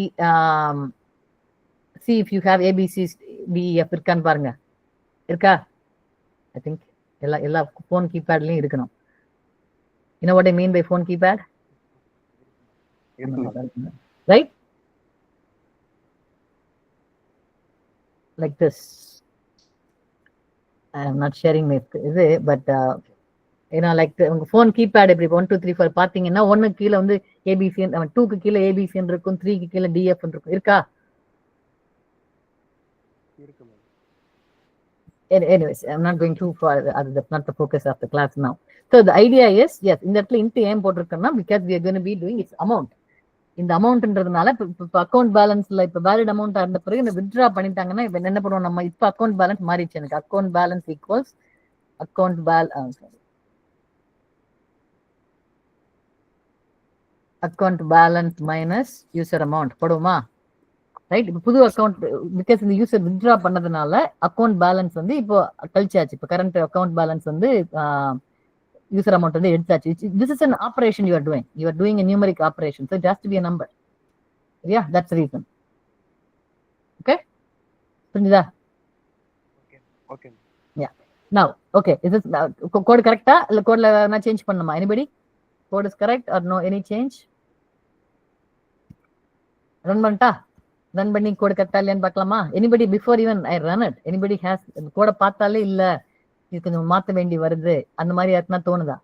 if you have ABC DEF இருக்கான்னு பாருங்க. இருக்கா? I think எல்லா phone keypadலயும் இருக்கணும். you know what I mean by phone keypad? right? like this. I am not sharing my இது but like உங்க phone keypad இப்படி 1 2 3 4 பாத்தீங்கன்னா 1 கீழ வந்து ABC, 2க்கு கீழ ABC இருக்கும், 3க்கு கீழ DF இருக்கும். இருக்கா? இருக்கு ma'am. anyways I'm not going too far. That's not the focus of the class now. So the idea is yes, இந்த இடத்துல இன்ட் ஏன் போட்டிருக்கேன்னா because we are going to be doing its amount. இந்த அமௌண்ட்ன்றதுனால இப்ப account பேலன்ஸ்ல இப்ப valid amount இருந்த பிறகு இந்த withdraw பண்ணிட்டாங்கன்னா இப்ப என்ன பண்ணுவோம் நம்ம? இப்ப அக்கௌண்ட் பேலன்ஸ் மாறிடுச்சு. எனக்கு account balance equals account balance minus user amount போடுவோமா? ரைட். இப்போ புது அக்கௌண்ட் பிகாஸ் இந்த யூசர் வித்ட்ரா பண்ணதுனால அக்கௌண்ட் பேலன்ஸ் வந்து இப்போ கழிச்சாச்சு. இப்போ கரண்ட் அக்கௌண்ட் பேலன்ஸ் வந்து யூசர் அமௌண்ட் வந்து எடுத்தாச்சு. This is an operation you are doing a numeric operation, so it has to be a number. Yeah, that's the reason. Okay, புரியுதா? Okay. Yeah. Now, okay, is this code correctா இல்ல கோட்ல நான் change பண்ணணுமா? anybody? Code is correct or no any change? Run பண்ணிட்டா? Run பண்ணி code கரெக்டா இல்லையான்னு பார்க்கலாமா? anybody before even I run it, anybody has கோட பார்த்தாலே இல்ல இது கொஞ்சம் மாத்த வேண்டி வருது அந்த மாதிரி யாருக்குன்னா தோணுதா?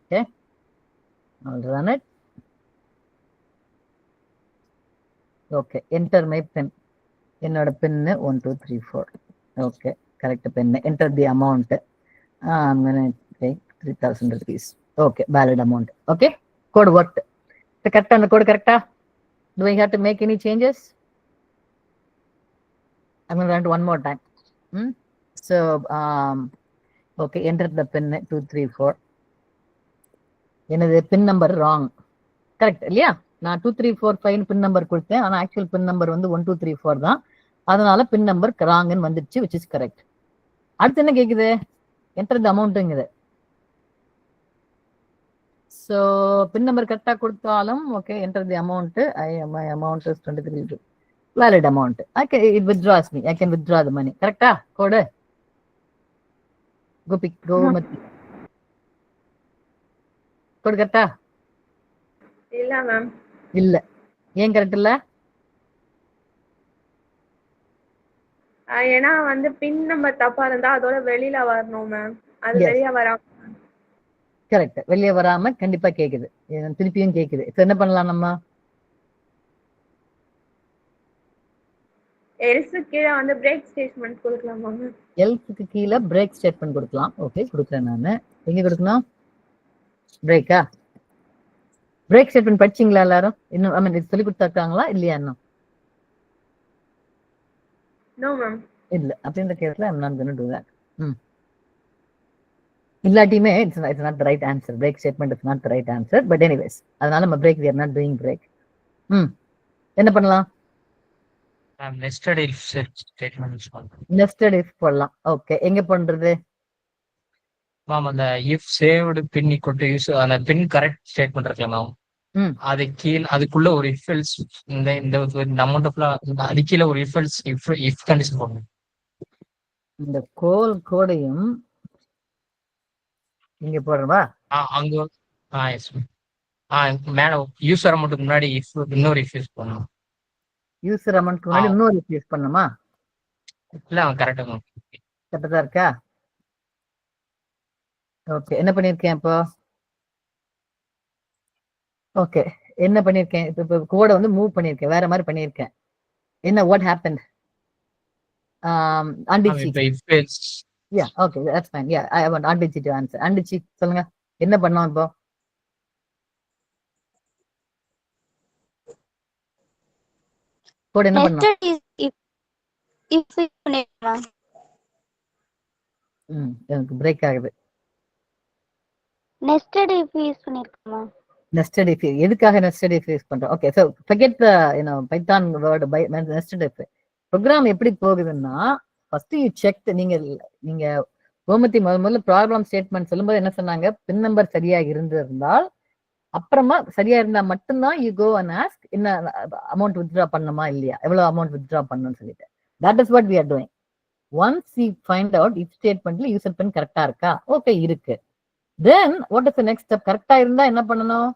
Okay, I'll run it. Okay, enter my pin. என்னோட பின் 1 2 3 4. Okay, correct pin. Enter the amount. I'm gonna take 3000 rupees. Okay, valid amount. Okay, code worked. The correct and the code correcta? Do I have to make any changes? I'm gonna run it one more time. So okay, enter the pin 2 3 4. என்னது பின் number wrong. Correct இல்லையா? நான் 2 3 4 5 பின் number கொடுத்தேன். ஆனா actual பின் number வந்து 1 2 3 4 தான். அதனால பின் number ராங்னு வந்துருச்சு, which is correct. அடுத்து என்ன கேக்குது? என்டர் தி அமௌண்ட்ங்குது. சோ பின் நம்பர் கரெக்டா கொடுத்தாலும் okay, enter the amount. my amount is 23. valid amount. It withdraws me. I can withdraw the money. கரெக்டா? கோடு கோமதி கோடு கரெக்டா? இல்ல மேம். இல்ல. ஏன் கரெக்ட் இல்ல? ஏன்னா வந்து பின் நம்பர் தப்பா இருந்தா அதோட வெளியில வரணும் மேம். அது Yes. வெளிய வராம. கரெக்ட். வெளியே வராம கண்டிப்பா கேக்குது, திருப்பியும் கேக்குது. என்ன பண்ணலாம் நம்ம? எல்ஸ் கீழ வந்து பிரேக் ஸ்டேட்மென்ட் கொடுக்கலாமா மேம்? எல்ஸ்க்கு கீழே பிரேக் ஸ்டேட்மெண்ட் கொடுக்கலாம். ஓகே, கொடுக்குறேன் நானு. எங்க கொடுக்கணும்? பிரேக்கா? பிரேக் ஸ்டேட்மெண்ட் படிச்சீங்களா எல்லாரும்? இன்னும் ஐ மீன் சொல்லி கொடுத்தாங்களா இல்லையா இன்னும்? No ma'am. இல்ல. அப்படின்ற கேஸ்ல I'm not going to do that. இல்லாட்டியுமே it's not the right answer. Break statement is not the right answer. But anyways, அதனால நம்ம break, we are not doing break. என்ன பண்ணலாம்? nested if statement யூஸ் பண்றோம். nested if போடலாம். Okay, எங்க பண்றது? Ma'am அந்த if saved pin equal to use அந்த pin correct ஸ்டேட்மெண்ட் இருக்குல்ல மேம், அது கீழே அதுக்குள்ள ஒரு if else இந்த அமௌண்ட் அது கீழே ஒரு if else if கண்டிஷன் போடணும். இந்த கோடையும் இங்க போடுறவா? அங்க எஸ் மேல யூசர் அமௌண்ட்டுக்கு முன்னாடி if இன்னொரு if யூஸ் பண்ணணும். யூசர் அமௌண்ட்க்கு முன்னாடி இன்னொரு if யூஸ் பண்ணணுமா? இல்ல அவன் கரெக்டா மேம். கரெக்டா இருக்கா? ஓகே, என்ன பண்ணிருக்கேன் இப்போ? ஓகே, என்ன பண்ணிருக்கேன் இப்போ? கோடை வந்து மூவ் பண்ணிருக்கேன், வேற மாதிரி பண்ணிருக்கேன். என்ன வாட் ஹேப்பன்ட்? அண்டிச்சி. Yeah, okay, that's fine. Yeah, I want அண்டிச்சி to answer. அண்டிச்சி சொல்லுங்க, என்ன பண்ணோம் இப்போ? கோடை என்ன பண்ணோம்? எனக்கு பிரேக் ஆகுது. nested if யூஸ் பண்ணிருக்கோமா? nested if எதுக்காக nested if யூஸ் பண்றோம்? Okay, so forget the python word by nested if. Program எப்படி போகுதுன்னா ஃபர்ஸ்ட் யூ செக். நீங்க கோமதி முதல்ல ப்ராப்ளம் ஸ்டேட்மெண்ட் சொல்லும்போது என்ன சொன்னாங்க? பின் நம்பர் சரியா இருந்திருந்தால் அப்புறமா சரியா இருந்தா மட்டும்தான் யூ கோ அண்ட் ஆஸ்க் என்ன அமௌண்ட் வித்ட்ரா பண்ணணுமா இல்லையா, எவ்வளவு அமௌண்ட் வித்ட்ரா பண்ணணும்னு சொல்லிட்டு. That is what we are doing. Once you find out if ஸ்டேட்மெண்ட்ல யூசர் பின் கரெக்டா இருக்கா, ஓகே இருக்கு, then what is the next step? கரெக்டா இருந்தா என்ன பண்ணணும்?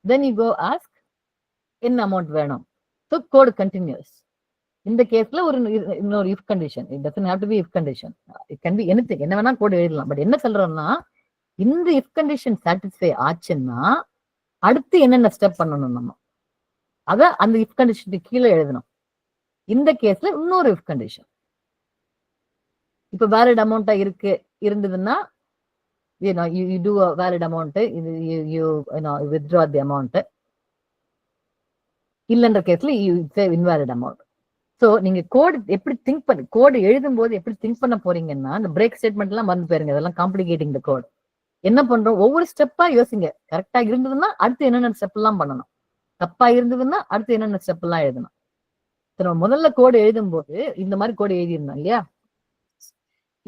தென் யூ கோ ஆஸ்க் என்ன அமௌண்ட் வேணும். So code continues. இந்த கேஸ்ல ஒரு இன்னொரு if condition. It doesn't have to be if condition. It can be anything, என்ன வேணா கோட் எழுதலாம். பட் என்ன சொல்றோம்னா இந்த இஃப் கண்டிஷன் சாட்டிஸ்ஃபை ஆச்சுன்னா அடுத்து என்னென்ன ஸ்டெப் பண்ணணும் நம்ம அத அந்த இஃப் கண்டிஷனுக்கு கீழே எழுதணும். இந்த கேஸ்ல இன்னொரு இஃப் கண்டிஷன். இப்ப வேலிட் அமௌண்டா இருந்ததுன்னா you do a valid amount, you withdraw the amount. இல்லன்ற கேஸ்ல you say invalid amount. So நீங்க கோட் எப்படி திங்க் பண்ணி கோட் எழுதும் போது எப்படி திங்க் பண்ண போறீங்கன்னா இந்த பிரேக் ஸ்டேட்மெண்ட் எல்லாம் வந்து பாருங்க, அதெல்லாம் காம்ப்ளிகேட்டிங் த கோட். என்ன பண்றோம்? ஒவ்வொரு ஸ்டெப்பா யோசிங்க. கரெக்டா இருந்ததுன்னா அடுத்து என்னென்ன ஸ்டெப் எல்லாம் பண்ணணும். தப்பா இருந்ததுன்னா அடுத்து என்னென்ன ஸ்டெப் எல்லாம் எழுதணும். நம்ம முதல்ல கோடு எழுதும் போது இந்த மாதிரி கோடு எழுதியிருந்தோம் இல்லையா,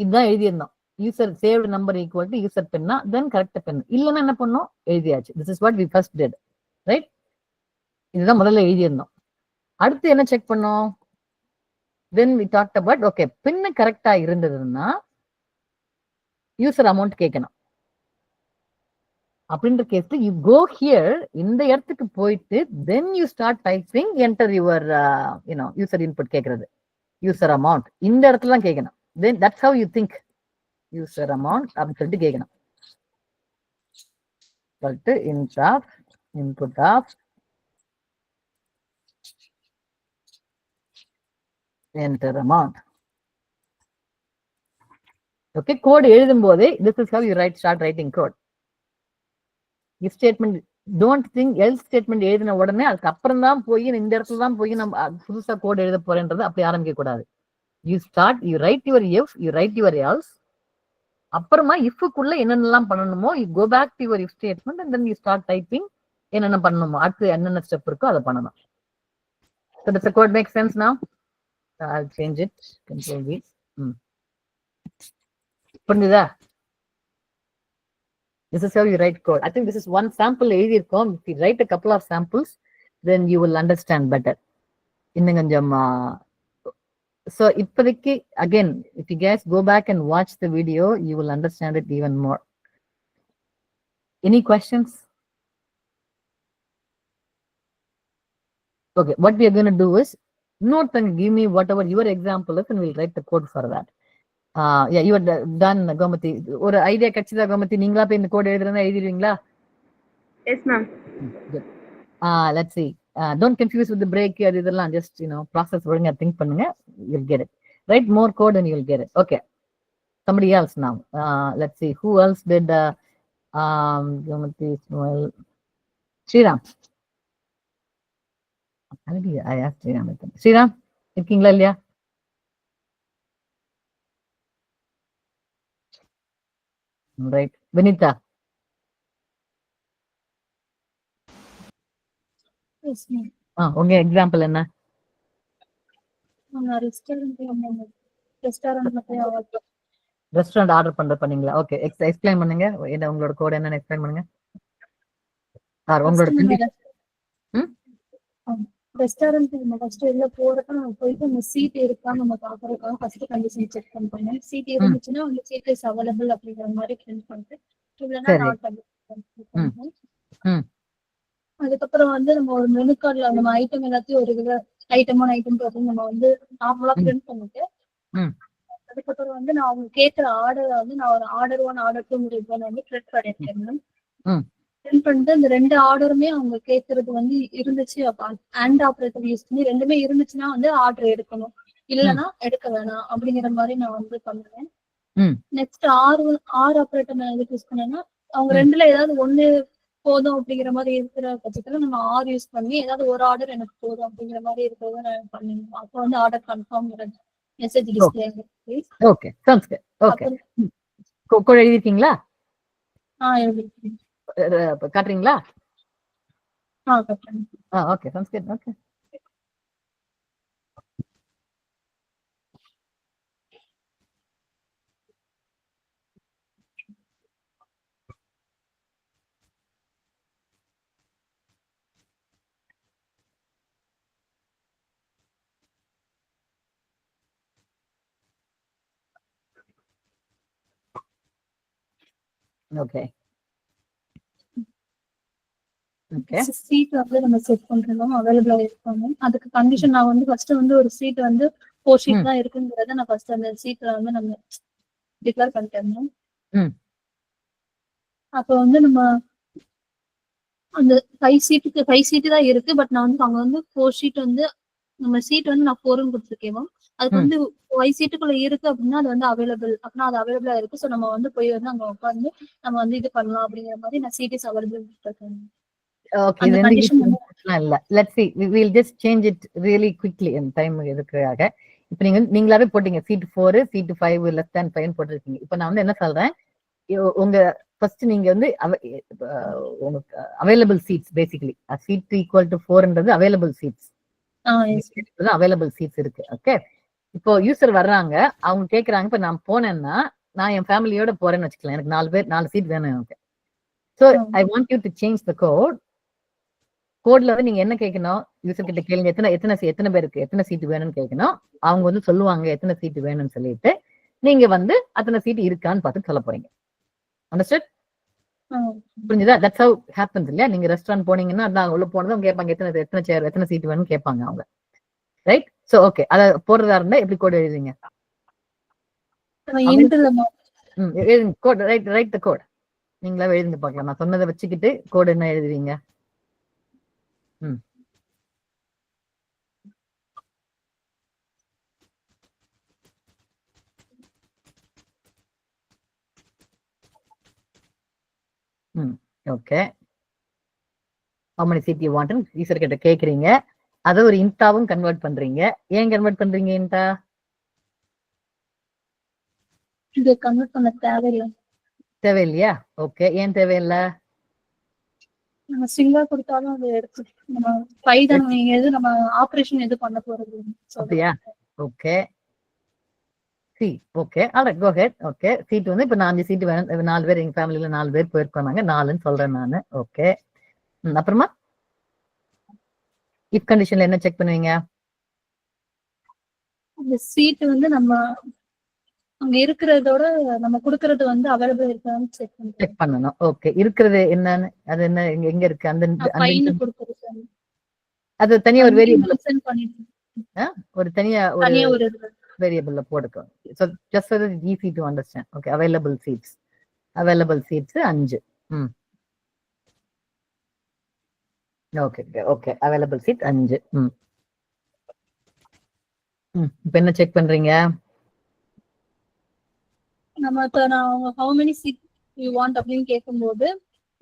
இதுதான் எழுதியிருந்தோம். User saved number equal to user பென்னா தென் கரெக்ட் பென். இல்லைன்னா என்ன பண்ணோம், எழுதியாச்சு. This is what we first did, right? இதுதான் முதல்ல எழுதியிருந்தோம். அடுத்து என்ன செக் பண்ணோம், then we talked about okay pin கரெக்டா இருந்ததுன்னா யூசர் அமௌண்ட் கேட்கணும். அப்படின்ற கேஸ்ல யூ கோ ஹியர், இந்த இடத்துக்கு போயிட்டு then you start typing enter your user input கேட்கறது, யூசர் அமௌண்ட் இந்த இடத்துல தான் கேட்கணும். Then that's how you think user amount அப்படின்னு சொல்லிட்டு கேட்கணும். சொல்லிட்டு input of enter amount. Okay, code எழுதும் போதே this is how you start writing code. if statement don't think else statement எழுதின உடனே அதுக்கு அப்புறம் தான் போய் இந்த இடத்துல தான் போய் நம்ம புதுசா கோட் எழுத போறேன்றது அப்படி ஆரம்பிக்க கூடாது. you write your if, you write your else, அப்புறமா ifக்குள்ள என்னென்னலாம் பண்ணணுமோ you go back to your if statement and then you start typing என்னென்ன பண்ணணுமோ அடுத்து என்னென்ன ஸ்டெப் இருக்கோ அதை பண்ணணும். so does the code make sense now? I'll change it. Control V. புரிஞ்சுதா? This is how you write code. I think this is one sample எழுதியிருக்கோம். If you write a couple of samples, then you will understand better. இன்னும் கொஞ்சம் so இப்போதைக்கு again, if you guys go back and watch the video, you will understand it even more. Any questions? Okay, what we are going to do is note and give me whatever your example is and we'll write the code for that. Yeah, you are done, Gomathi. ஒரு idea கிடைச்சதா கோமதி? நீங்களா போய் இந்த code எழுதுறதா எழுதிடுவீங்களா? Yes ma'am. Good. Let's see. Don't confuse with the break. அது இதெல்லாம் just process ஒழுங்கா think பண்ணுங்க. You'll get it. Write more code and you'll get it. Okay. Somebody else now. Let's see. Who else did Gomathi, Ismail, Sriram. I asked Sriram. Sriram, இருக்கீங்களா இல்லையா? Right. Vinita. Yes, ma'am. உங்க example என்ன? Restaurant order பண்ணீங்களா? Okay, explain பண்ணுங்க. என்ன உங்களோட code என்னன்னு explain பண்ணுங்க. உங்களோட ரெஸ்டாரண்ட் நம்ம ஃபர்ஸ்ட் உள்ள போறப்ப நம்ம போயிட்டு அந்த சீட் இருக்கான்னு நம்ம பாக்குறதுக்காக ஃபர்ஸ்ட் கண்டிஷன் செக் பண்ணுவோம். சீட் இருந்துச்சுன்னா அந்த சீட் இஸ் அவைலபிள் அப்படிங்கிற மாதிரி பிரிண்ட் பண்ணிட்டு இல்லைன்னா நாட் பண்ணுவோம். அதுக்கப்புறம் வந்து நம்ம ஒரு மெனு கார்டுல நம்ம ஐட்டம் எல்லாத்தையும் ஒரு ஐட்டம் பார்த்து நம்ம வந்து நார்மலா பிரிண்ட் பண்ணிட்டு அதுக்கப்புறம் வந்து நான் அவங்க கேட்கிற ஆர்டரை வந்து நான் ஒரு ஆர்டர் 1 ஆர்டர் 2 முடிவு வந்து பிரிண்ட் பண்ணிருக்கேன். பிரிண்ட் பண்ணிட்டு இந்த 2 ஆர்டருமே அவங்க கேட்கறது வந்து இருந்துச்சு அண்ட் ஆப்ரேட்டர் யூஸ் பண்ணி ரெண்டுமே இருந்துச்சுன்னா வந்து ஆர்டர் எடுக்கணும், இல்லைன்னா எடுக்க வேணாம் அப்படிங்கிற மாதிரி நான் வந்து பண்ணுவேன். நெக்ஸ்ட் ஆர் ஆப்ரேட்டர் நான் எதுக்கு யூஸ் பண்ணேன்னா அவங்க ரெண்டுல ஏதாவது ஒண்ணு போதும் அப்படிங்கிற மாதிரி இருக்கிற பட்சத்துல நம்ம ஆர் யூஸ் பண்ணி ஏதாவது ஒரு ஆர்டர் எனக்கு போதும் அப்படிங்கிற மாதிரி இருக்கிறத நான் பண்ணிடுவோம். அப்போ வந்து ஆர்டர் கன்ஃபார்ம் மெசேஜ் டிஸ்பிளே ஆகுது. Okay, sounds good. Okay, code எழுதிட்டீங்களா? எழுதிட்டேன். காட்டுறீங்களா? காட்டுறேன். Okay, sounds good. Okay, okay, okay. Seat வந்து நம்ம செட் பண்றோம் அவைலபிளா இருக்காங்க. அதுக்கு கண்டிஷன் நான் வந்து ஃபர்ஸ்ட் வந்து ஒரு சீட் வந்து 4 ஷீட் தான் இருக்குங்கிறத நான் ஃபர்ஸ்ட் அந்த சீட்ல வந்து நம்ம டிக்ளேர் பண்ணிட்டோம். அப்ப வந்து நம்ம அந்த 5 சீட்டு தான் இருக்கு. பட் நான் வந்து அங்க வந்து 4 ஷீட் வந்து நம்ம சீட் வந்து நான் 4ன்னு கொடுத்துருக்கேன். அதுக்கு வந்து 5 சீட்டுக்குள்ள இருக்கு அப்படின்னா அது வந்து அவைலபிள் அப்படின்னா அது அவைலபிளா இருக்கு. ஸோ நம்ம வந்து போய் வந்து அங்க உட்காந்து நம்ம வந்து இது பண்ணலாம் அப்படிங்கிற மாதிரி நான் சீட் இஸ் அவைலபிள் கொடுத்துருக்கேன். Okay, இல்ல. Let's see. We'll just change it really quickly in time இதுக்காக. இப்போ நீங்களாவே போட்டீங்க சீட் 4, சீட் 5 less than 5 போட்டிருக்கீங்க. இப்போ நான் வந்து என்ன சொல்றேன், உங்க ஃபர்ஸ்ட் நீங்க வந்து உங்களுக்கு available seats basically seat equal to 4ன்றது அவைலபிள் சீட்ஸ் அவைலபிள் சீட்ஸ் இருக்கு. ஓகே, இப்போ யூசர் வர்றாங்க, அவங்க கேக்குறாங்க, இப்ப நான் போனேன்னா நான் என் ஃபேமிலியோட போறேன்னு வச்சுக்கலாம், எனக்கு 4 சீட் வேணும் எனக்கு. So I want you to change the code. கோட்ல வந்து நீங்க என்ன கேட்கணும், யூசர் கிட்ட கேளுங்க எத்தனை பேருக்கு எத்தனை சீட் வேணும்னு கேட்கணும். அவங்க வந்து சொல்லுவாங்க எத்தனை சீட் வேணும்னு சொல்லிட்டு நீங்க வந்து அத்தனை சீட் இருக்கான்னு பார்த்து சொல்ல போறீங்க. அண்டர்ஸ்டாண்ட்? புரிஞ்சுதா? தட்ஸ் ஹவ் ஹேப்பன்ஸ் இல்லையா? நீங்க ரெஸ்டாரண்ட் போனீங்கன்னா அதான் உள்ள போனதும் கேட்பாங்க எத்தனை சேர் எத்தனை சீட் வேணும்னு கேட்பாங்க அவங்க. ரைட்? சோ ஓகே, அதை போடுறதா இருந்தா எப்படி கோட் எழுதுவீங்க? எழுதுங்க கோட். Right the code. நீங்களா எழுந்து பார்க்கலாம். நான் சொன்னதை வச்சுக்கிட்டு கோட் என்ன எழுதுவீங்க? Okay, how many seat you want ன்னு யூசர் கிட்ட கேக்குறீங்க. அதை ஒரு இன்டாவும் கன்வெர்ட் பண்றீங்க. ஏன் கன்வெர்ட் பண்றீங்க இன்டா? இது கன்வெர்ட் பண்ண தேவையில்லையா? ஓகே, ஏன் தேவையில்லை? நம்ம சிங்கா கொடுத்தாலும் அது எடுத்து நம்ம பைதான் எது நம்ம ஆபரேஷன் எது பண்ண போறது அப்படியா? ஓகே, சி ஓகே, ஆல்ரைட், கோ ஹெட். ஓகே, சீட் வந்து இப்ப 5 சீட் வேணும். 4 பேர் எங்க ஃபேமிலில 4 பேர் போயிருக்காங்க, 4ன்னு சொல்றேன் நானு. ஓகே, அப்புறமா இஃப் கண்டிஷன்ல என்ன செக் பண்ணுவீங்க? அந்த சீட் வந்து நம்ம அங்க இருக்கிறதோட நம்ம குடுக்கறது வந்து அவைலபிள் இருக்கான்னு செக் பண்ணணும். ஓகே, இருக்கிறது என்னன்னு, அது என்ன எங்க இருக்கு? அந்த அது தனியா ஒரு வேரியபிள் ஒரு தனியா ஒரு வேரியபிள்ல போட்டுக்கோ. So just so that it's easy to understand. Okay, available seats 5. Okay, available seat 5. இப்போ என்ன செக் பண்றீங்க? நம்ம நான் how many seat you want அப்படின்னு கேட்கும்போது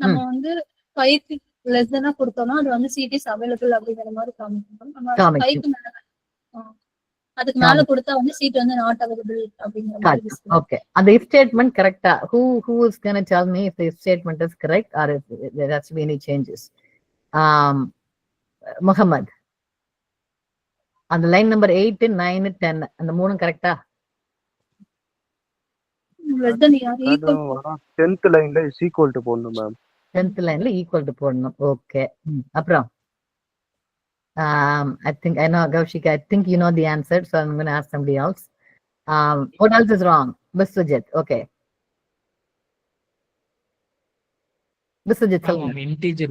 நம்ம வந்து 5 less than கொடுத்தோம்னா அது வந்து seat is available அப்படிங்கிற மாதிரி காமிக்கும். நம்ம 5க்கு மேல அதுக்கு மேல கொடுத்தா வந்து seat வந்து not available அப்படிங்கிற மாதிரி. Okay, அந்த if statement கரெக்ட்டா? who is going to tell me if the if statement is correct or if there has to be any changes? Muhammad, அந்த லைன் நம்பர் 8, 9, 10 அந்த மூணும் கரெக்ட்டா? 10th லைன்ல is equal to போடணும் மேம். 10th லைன்ல equal to போடணும். Okay, அப்புறம் I think I know, Gaushika, I think you know the answer, so I'm going to ask somebody else. What else is wrong? Biswajit, okay. Biswajit, integer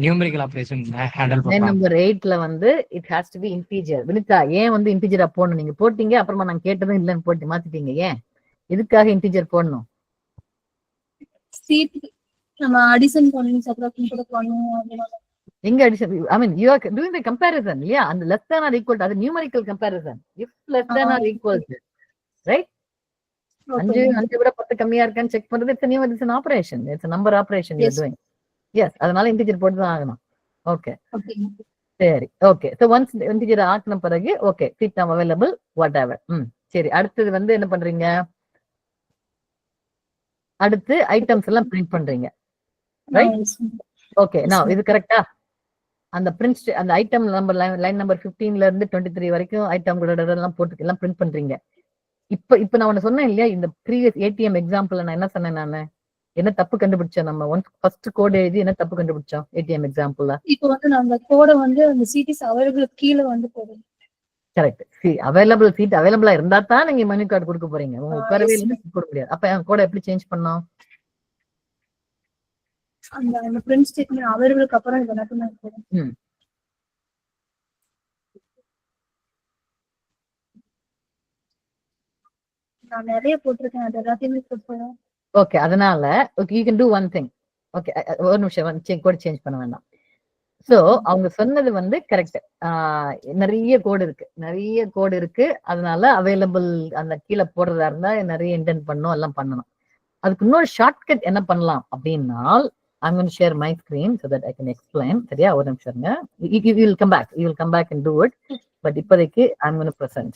numerical operation handle பண்ணலாம். number 8ல வந்து it has to be integer. Vinitha, ஏன் வந்து integer போடணும்? நீங்க போட்டீங்க, அப்புறமா நான் கேட்டதும் இல்லன்னு போட்டு மாத்திட்டீங்க. ஏன் இதுக்காக integer போடணும்? சீட் நம்ம அடிஷன் பண்ணி சப்ட்ராக்ஷன் கூட பண்ணுவோம். எங்க addition? I mean you are doing the comparison, இல்லையா? அந்த less than or equal to அது numerical comparison. If less than or equal to, right? 5 விட 10 கம்மியா இருக்கான்னு செக் பண்றது it's an operation, it's a number operation you're doing. Yes, அதனால integer போட்டு தான் ஆகணும். ஓகே, சரி. ஓகே, so once integer ஆக்கின பிறகு okay, seat now available whatever. சரி, அடுத்தது வந்து என்ன பண்றீங்க? அடுத்து ஐட்டம்ஸ் எல்லாம் பிரிண்ட் பண்றீங்க, ரைட்? ஓகே, now இது கரெக்ட்டா? அந்த பிரிண்ட் அந்த ஐட்டம் நம்பர் லைன் நம்பர் 15ல இருந்து 23 வரைக்கும் ஐட்டம் எல்லாம் போட்டு எல்லாம் பிரிண்ட் பண்றீங்க. இப்ப நான் ஒன்னு சொன்னேன் இல்லையா, இந்த ப்ரீவியஸ் ஏடிஎம் எக்ஸாம்பிள்ல நான் என்ன சொன்னேன்? நானு என்ன தப்பு கண்டுபிடிச்சோம்? நம்ம ஃபர்ஸ்ட் கோட் எழுதி என்ன தப்பு கண்டுபிடிச்சோம் ஏடிஎம் எக்ஸாம்பிள்ல? இப்போ வந்து நம்ம கோட வந்து அந்த சீட் இஸ் அவைலபிள் கீழ வந்து போடுறோம். கரெக்ட். அவைலபிள் சீட் அவைலபிளா இருந்தா தான் நீங்க மெனு கார்டு கொடுக்க போறீங்க. உங்களுக்கு உட்காரவே இல்லைன்னா கொடுக்க முடியாது. அப்ப கோட எப்படி சேஞ்ச் பண்ணோம்? அந்த பிரிண்ட் ஸ்டேட்மென்ட் அவைலபிளுக்கு அப்புறம் இது மட்டும் தான் இருக்கும். நான் நிறைய போட்டிருக்கேன், அது எல்லாத்தையுமே போடுறேன். ஓகே, அதனால okay, you can to one thing. Okay, ஒரு நிமிஷம், கோட் சேஞ்ச் பண்ண வேண்டாம். சோ அவங்க சொன்னது வந்து கரெக்ட். நிறைய கோடு இருக்கு, அதனால அவைலபிள் அந்த கீழே போடுறதா இருந்தா நிறைய இன்டென்ட் பண்ணணும், எல்லாம் பண்ணணும். அதுக்கு இன்னொரு ஷார்ட்கட் என்ன பண்ணலாம் அப்படின்னா, I'm going to share my screen so that I can explain. சரியா? ஒரு நிமிஷம். You will come back and do it. But இப்போதைக்கு I'm going to present.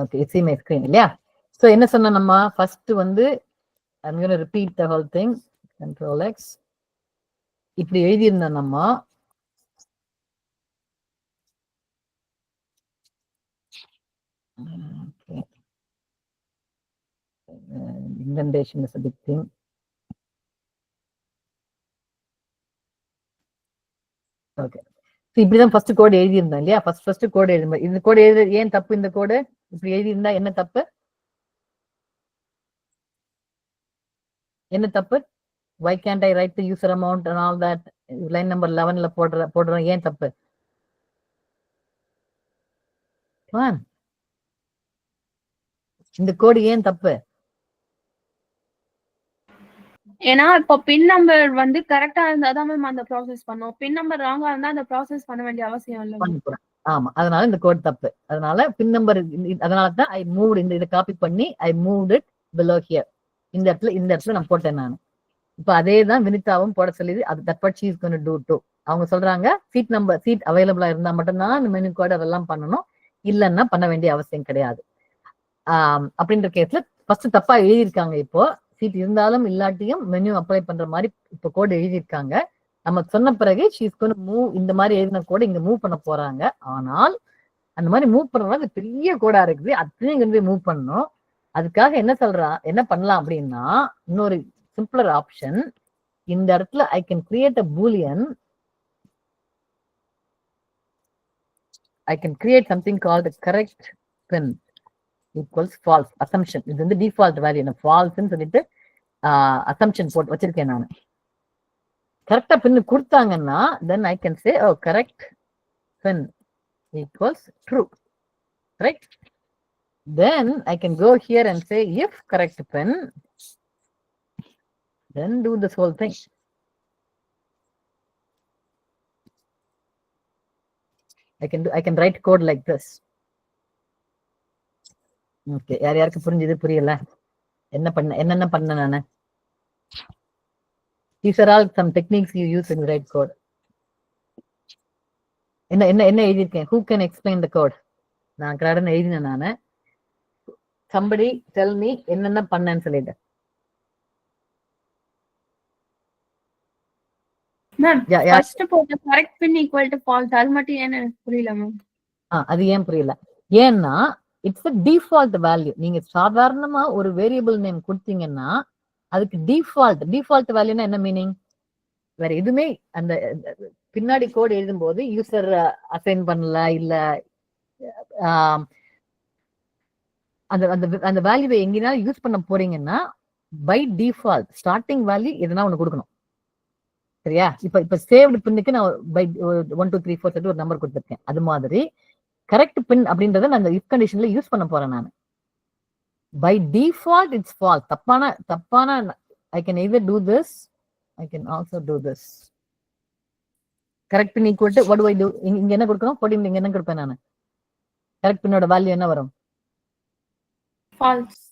Okay, see my screen இல்லையா? ஸோ என்ன சொன்ன நம்ம ஃபர்ஸ்ட் வந்து I'm going to repeat the whole thing. Control X. இப்படி எழுதியிருந்த நம்ம indentation is a big thing. Okay, இப்படிதான் ஃபர்ஸ்ட் கோட் எழுதியிருந்தேன் இல்லையா? ஃபர்ஸ்ட் கோட் எழுதும் இந்த கோடு எழுது ஏன் தப்பு? இந்த கோடு இப்படி எழுதியிருந்தா என்ன தப்பு? என்ன தப்பு? why can't I write the user amount and all that? Line number 11ல போடுறோம், ஏன் தப்பு? இந்த கோடு ஏன் தப்பு? ஏன்னா இப்போ பின் நம்பர் வந்து கரெக்டா இருந்தாதான் மேம் அந்த ப்ராசஸ் பண்ணும். பின் நம்பர் ராங்கா இருந்தா அந்த ப்ராசஸ் பண்ண வேண்டிய அவசியம் இல்லை. ஆமா, அதனால இந்த கோட் தப்பு. அதனால பின் நம்பர், அதனால தான் ஐ மூவ் இதை காப்பி பண்ணி ஐ மூவ் இட் பிலோ ஹியர். இந்த இடத்துல நான் போட்டேன் நான். இப்ப அதே தான் வினிதாவும் போட சொல்லி அது that what she is going to to do. அவங்க சொல்றாங்க சீட் அவைலபிளா இருந்தா மட்டும்தான் இந்த மெனு கோட் அதெல்லாம் பண்ணணும், இல்லைன்னா பண்ண வேண்டிய அவசியம் கிடையாது. அப்படின்ற கேஸ்ல ஃபர்ஸ்ட் தப்பா எழுதியிருக்காங்க. இப்போ சீட் இருந்தாலும் இல்லாட்டியும் மெனு அப்ளை பண்ற மாதிரி இப்போ கோடு எழுதியிருக்காங்க. நம்ம சொன்ன பிறகு ஷீஸ் கோயிங் டு மூவ், இந்த மாதிரி எழுதின கோடு இங்க மூவ் பண்ண போறாங்க. ஆனால் அந்த மாதிரி மூவ் பண்றதுனால பெரிய கோடா இருக்குது, அத்தனையும் இங்க போய் மூவ் பண்ணணும். அதுக்காக என்ன பண்ணலாம் அப்படின்னா, இன்னொரு சிம்பிளர் ஆப்ஷன். இந்த இடத்துல I can create a Boolean. I can create something called correct pin equals false assumption. இது வந்து டிஃபால்ட் வேல்யூ, என்ன ஃபால்ஸ்ன்னு சொல்லிட்டு அசம்ஷன் போட்டு வச்சிருக்கேன் நான். கரெக்டா பின் கொடுத்தாங்கன்னா then I can say oh correct pin equals true, right? Then I can go here and say if correct pin, then do this whole thing. I can write code like this. Okay, யாருக்கு புரிஞ்சது? புரியல? என்னென்ன பண்ண நானு? These are all some techniques you use when you write code. என்ன எழுதியிருக்கேன்? Who can explain the code? நான் கடனை எழுதினேன் நானு. Somebody tell me என்னென்ன பண்ணேன்னு சொல்லிட்டு. மேம் ஃபர்ஸ்ட் போட்ட correct pin equal to false, அது மட்டும் ஏன் எனக்கு புரியல மேம். அது ஏன் புரியல? ஏன்னா இட்ஸ் a டிஃபால்ட் வேல்யூ. நீங்க சாதாரணமா ஒரு வேரியபிள் நேம் கொடுத்தீங்கன்னா அதுக்கு டிஃபால்ட் வேல்யூனா என்ன மீனிங்? வேற எதுவுமே அந்த பின்னாடி கோட் எழுதும் போது யூசர் அசைன் பண்ணல, இல்ல அந்த வேல்யூவை எங்கேனாலும் யூஸ் பண்ண போறீங்கன்னா பை டிஃபால்ட் ஸ்டார்டிங் வேல்யூ எதுனா ஒண்ணு கொடுக்கணும். சரியா? இப்ப சேவ்டு பின்னுக்கு நான் பை 1 2 3 4 சொல்லிட்டு ஒரு நம்பர் கொடுத்துருக்கேன். அது மாதிரி கரெக்ட் பின் அப்படின்றத நான் இஃப் கண்டிஷன்ல யூஸ் பண்ண போறேன் நான். By default it's false. தப்பான I can either do this, I can also do this. Correct pin equal to what do I do? இங்க என்ன கொடுக்கணும்? 14 இங்க என்ன கொடுப்பேன் நான்? கரெக்ட் பின்னோட வேல்யூ என்ன வரும்? ஃபால்ஸ்.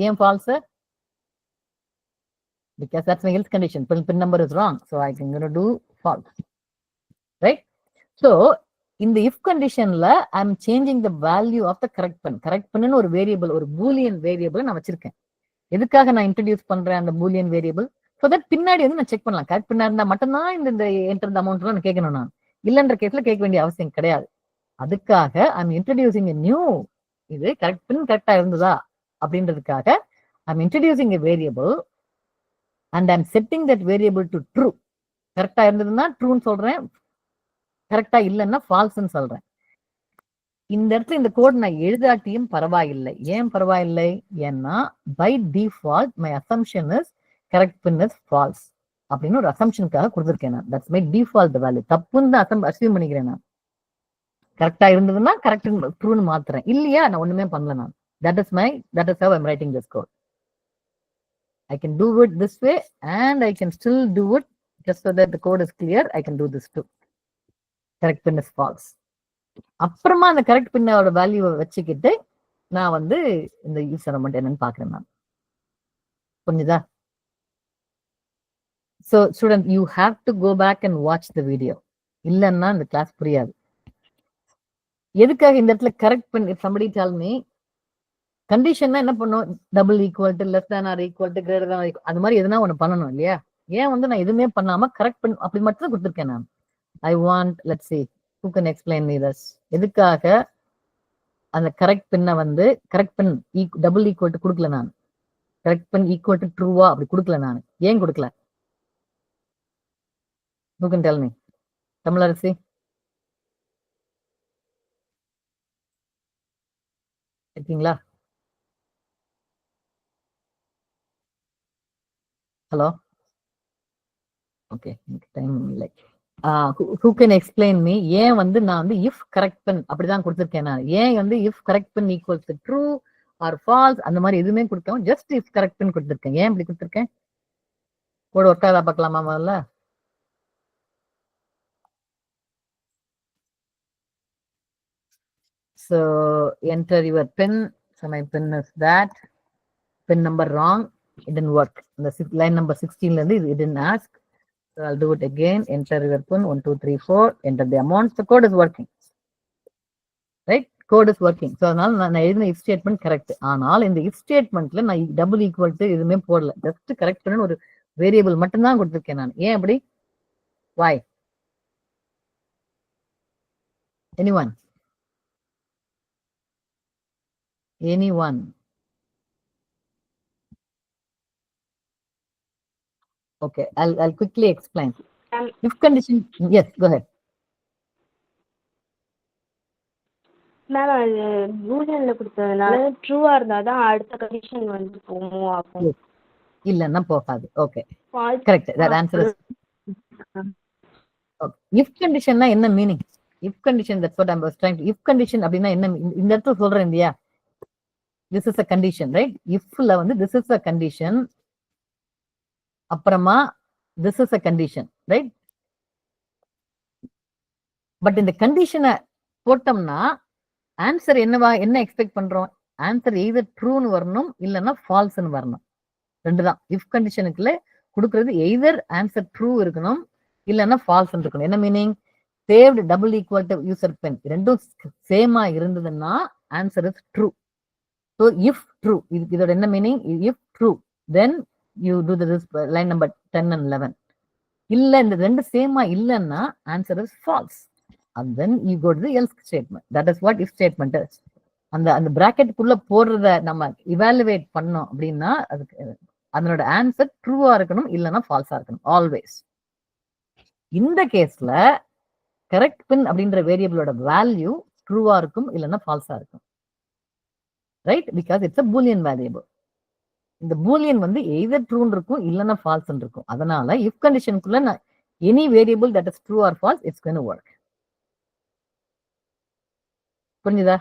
ஏன் falls? Because that's my else condition. Pin number is wrong, so I can gonna do false, right? So in the if condition la I'm changing the value of the correct pin. Correct pin ஒரு variable, ஒரு boolean variable நான் வச்சிருக்கேன். எதுக்காக நான் introduce பண்றேன் அந்த boolean variable? so that பின்னாடி வந்து நான் செக் பண்ணலாம். கரெக்ட் பின்னா இருந்தா மட்டும்தான் இந்த enter the amount நான் கேட்கணும். நான் இல்லன்ற கேஸ்ல கேட்க வேண்டிய அவசியம் கிடையாது. அதுக்காக I'm introducing a new, இது கரெக்ட் பின் கரெக்டா இருந்ததா அப்படின்றதுக்காக I'm introducing a variable and I'm setting that variable to true. கரெக்டா இருந்ததுன்னா ட்ரூன்னு சொல்றேன், கரெக்டா இல்லைன்னா ஃபால்ஸ்ன்னு சொல்றேன். இந்த இடத்துல இந்த கோட் நான் எழுதாட்டியும் பரவாயில்லை. ஏன் பரவாயில்லை? ஏன்னா by default my assumption is correct pin is false அப்படின்னு ஒரு அசம்ஷனுக்காக கொடுத்துருக்கேன் நான். That's my default value. தப்புன்னு தான் அசியூம் பண்ணிக்கிறேன் நான். கரெக்டா இருந்ததுன்னா கரெக்ட் ட்ரூன்னு மாத்துறேன், இல்லையா நான் ஒண்ணுமே பண்ணல நான். that is how I'm writing this code. I can do it this way and I can still do it just so that the code is clear. I can do this too. Correct pin is false. அப்புறமா அந்த correct பின்னோட வேல்யூவை வச்சுக்கிட்டு நான் வந்து இந்த user amount என்னன்னு பாக்குறேன் நான். புரிஞ்சுதா? So student, you have to go back and watch the video. இல்லைன்னா இந்த கிளாஸ் புரியாது. எதுக்காக இந்த இடத்துல கரெக்ட் பண்ணி somebody tell me கண்டிஷன்னா என்ன பண்ணும் double equal to less than or equal to greater than அது மாதிரி எதுனா ஒன்று பண்ணணும் இல்லையா ஏன் வந்து நான் எதுவுமே பண்ணாம கரெக்ட் பண்ணி அப்படி மட்டும் தான் கொடுத்துருக்கேன் நான் I want let's see who can explain me this எதுக்காக அந்த கரெக்ட் பின்னை வந்து correct pin double equal to கொடுக்கல நான் கரெக்ட் பின் ஈக்குவல் டு ட்ரூவா அப்படி கொடுக்கல நான் ஏன் கொடுக்கல who can tell me Tamilarasi இருக்கீங்களா ஹலோ ஓகே டைம் இல்லை who can explain me ஏன் வந்து நான் வந்து if correct pin அப்படிதான் கொடுத்துருக்கேன் நான் ஏன் வந்து if correct pin equals to true or false அந்த மாதிரி எதுவுமே கொடுக்காம just if correct pin கொடுத்துருக்கேன் ஏன் இப்படி கொடுத்துருக்கேன் கோட் ஒர்க் ஆகுதா பார்க்கலாமா முதல்ல so enter your pin so my pin is that pin number wrong it didn't work the line number 16 la it didn't ask so I'll do it again enter your pin 1 2 3 4 enter the amount the code is working right code is working so அதனால நான் எழுதின if statement correct ஆனால் இந்த if statementல நான் double equal to எதுவுமே போடல just correct பண்ண ஒரு வேரியபிள் மட்டும் தான் கொடுத்திருக்கேன் நான் ஏன் அப்படி why anyone okay I'll quickly explain if condition yes go ahead ma'am அது பூலியன்ல கொடுத்ததுனால ட்ரூவா இருந்தாதான் அடுத்த கண்டிஷன் வந்து மூவ் ஆகும் இல்லன்னா போகாது okay correct that answer is okay if condition னா என்ன meaning if condition that's what I was trying to if condition அப்படினா என்ன இந்த இடத்துல சொல்றேன் இல்லையா this is a condition right if ல வந்து this is a condition அப்புறமா this is a condition right but இந்த கண்டிஷனை போட்டோம்னா ஆன்சர் என்னவா என்ன எக்ஸ்பெக்ட் பண்றோம் ஆன்சர் எய்தர் ட்ரூன்னு வரணும் இல்லைன்னா ஃபால்ஸ்ன்னு வரணும் ரெண்டு தான் இஃப் கண்டிஷனுக்குள்ள கொடுக்கறது எய்தர் ஆன்சர் ட்ரூ இருக்கணும் இல்லைன்னா ஃபால்ஸ் இருக்கணும் என்ன meaning saved double equal to user pin ரெண்டும் சேமா இருந்ததுன்னா answer is true so if true இதோட என்ன meaning if true then you do this line number 10 and 11 இல்ல இந்த ரெண்டு சேமா இல்லைன்னா answer is false and then you go to the else statement that is what if statement is அந்த bracket குள்ள போடுறத நம்ம evaluate பண்ணோம் அப்படின்னா அதுக்கு அதனோட ஆன்சர் ட்ரூவா இருக்கணும் இல்லைன்னா ஃபால்ஸா இருக்கணும் ஆல்வேஸ் இந்த கேஸ்ல கரெக்ட் பின் அப்படின்ற வேரியபிளோட வேல்யூ ட்ரூவா இருக்கும் இல்லைன்னா ஃபால்ஸா இருக்கும் right because it's a boolean variable இந்த பூலியன் வந்து எய்தர் ட்ரூன்னு இருக்கும் இல்லைன்னா ஃபால்ஸ் இருக்கும் அதனால இஃப் கண்டிஷனுக்குள்ள any variable that is true or false it's going to work புரிஞ்சுதா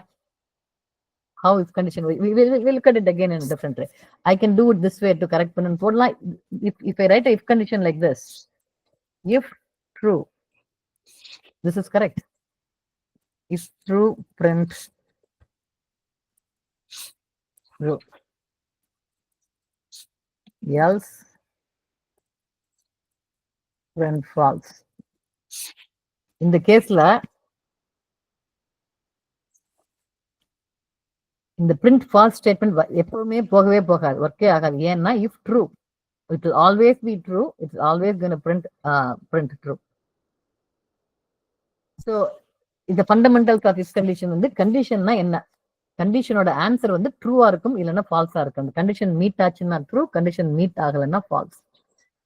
how if condition we'll look at it again in a different way I can do it this way to correct pin and போடலாம் if I write a if condition like this if true this is correct if true print true else print false இந்த கேஸ்ல இந்த print false statement எப்பவுமே போகவே போகாது ஒர்க்கே ஆகாது ஏன்னா if true it will always be true it's always going to print true so இந்த fundamentals of this condition வந்து கண்டிஷன்னா என்ன கண்டிஷனோட ஆன்சர் வந்து ட்ரூவா இருக்கும் இல்லைன்னா ஃபால்ஸா இருக்கும் அந்த கண்டிஷன் மீட் ஆச்சுன்னா ட்ரூ கண்டிஷன் மீட் ஆகலைன்னா ஃபால்ஸ்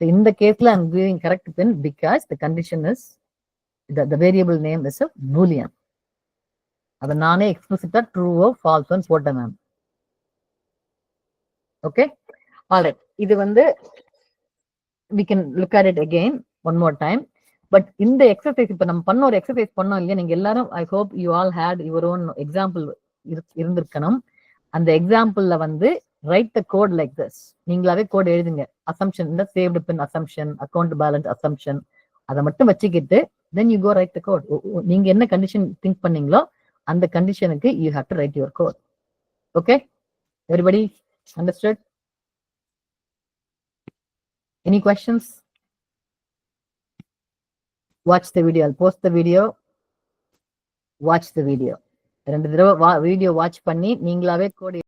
இந்த கேஸ்ல I'm giving correct pin because the condition is the variable name is a boolean அதை நானே எக்ஸ்பிளிசிட்டா ட்ரூவோ ஃபால்ஸோன்னு போட்டேன் மேம் ஓகே ஆல்ரைட் இது வந்து we can look at it again one more time but இந்த exercise இப்ப நம்ம பண்ண ஒரு எக்ஸசைஸ் பண்ணோம் இல்லையா நீங்க எல்லாரும் I hope you all had your own example இருந்திருக்கணும் அந்த எக்ஸாம்பிள்ல வந்து write the code like this நீங்களாவே கோட் எழுதுங்க அசம்ஷன் இந்த saved pin assumption account balance assumption அதை மட்டும் வச்சுக்கிட்டு then you go write the code நீங்க என்ன கண்டிஷன் திங்க் பண்ணீங்களோ அந்த கண்டிஷனுக்கு you have to write your code okay everybody understood any questions watch the video I'll post the video watch the video 2 தடவை video watch பண்ணி நீங்களாவே code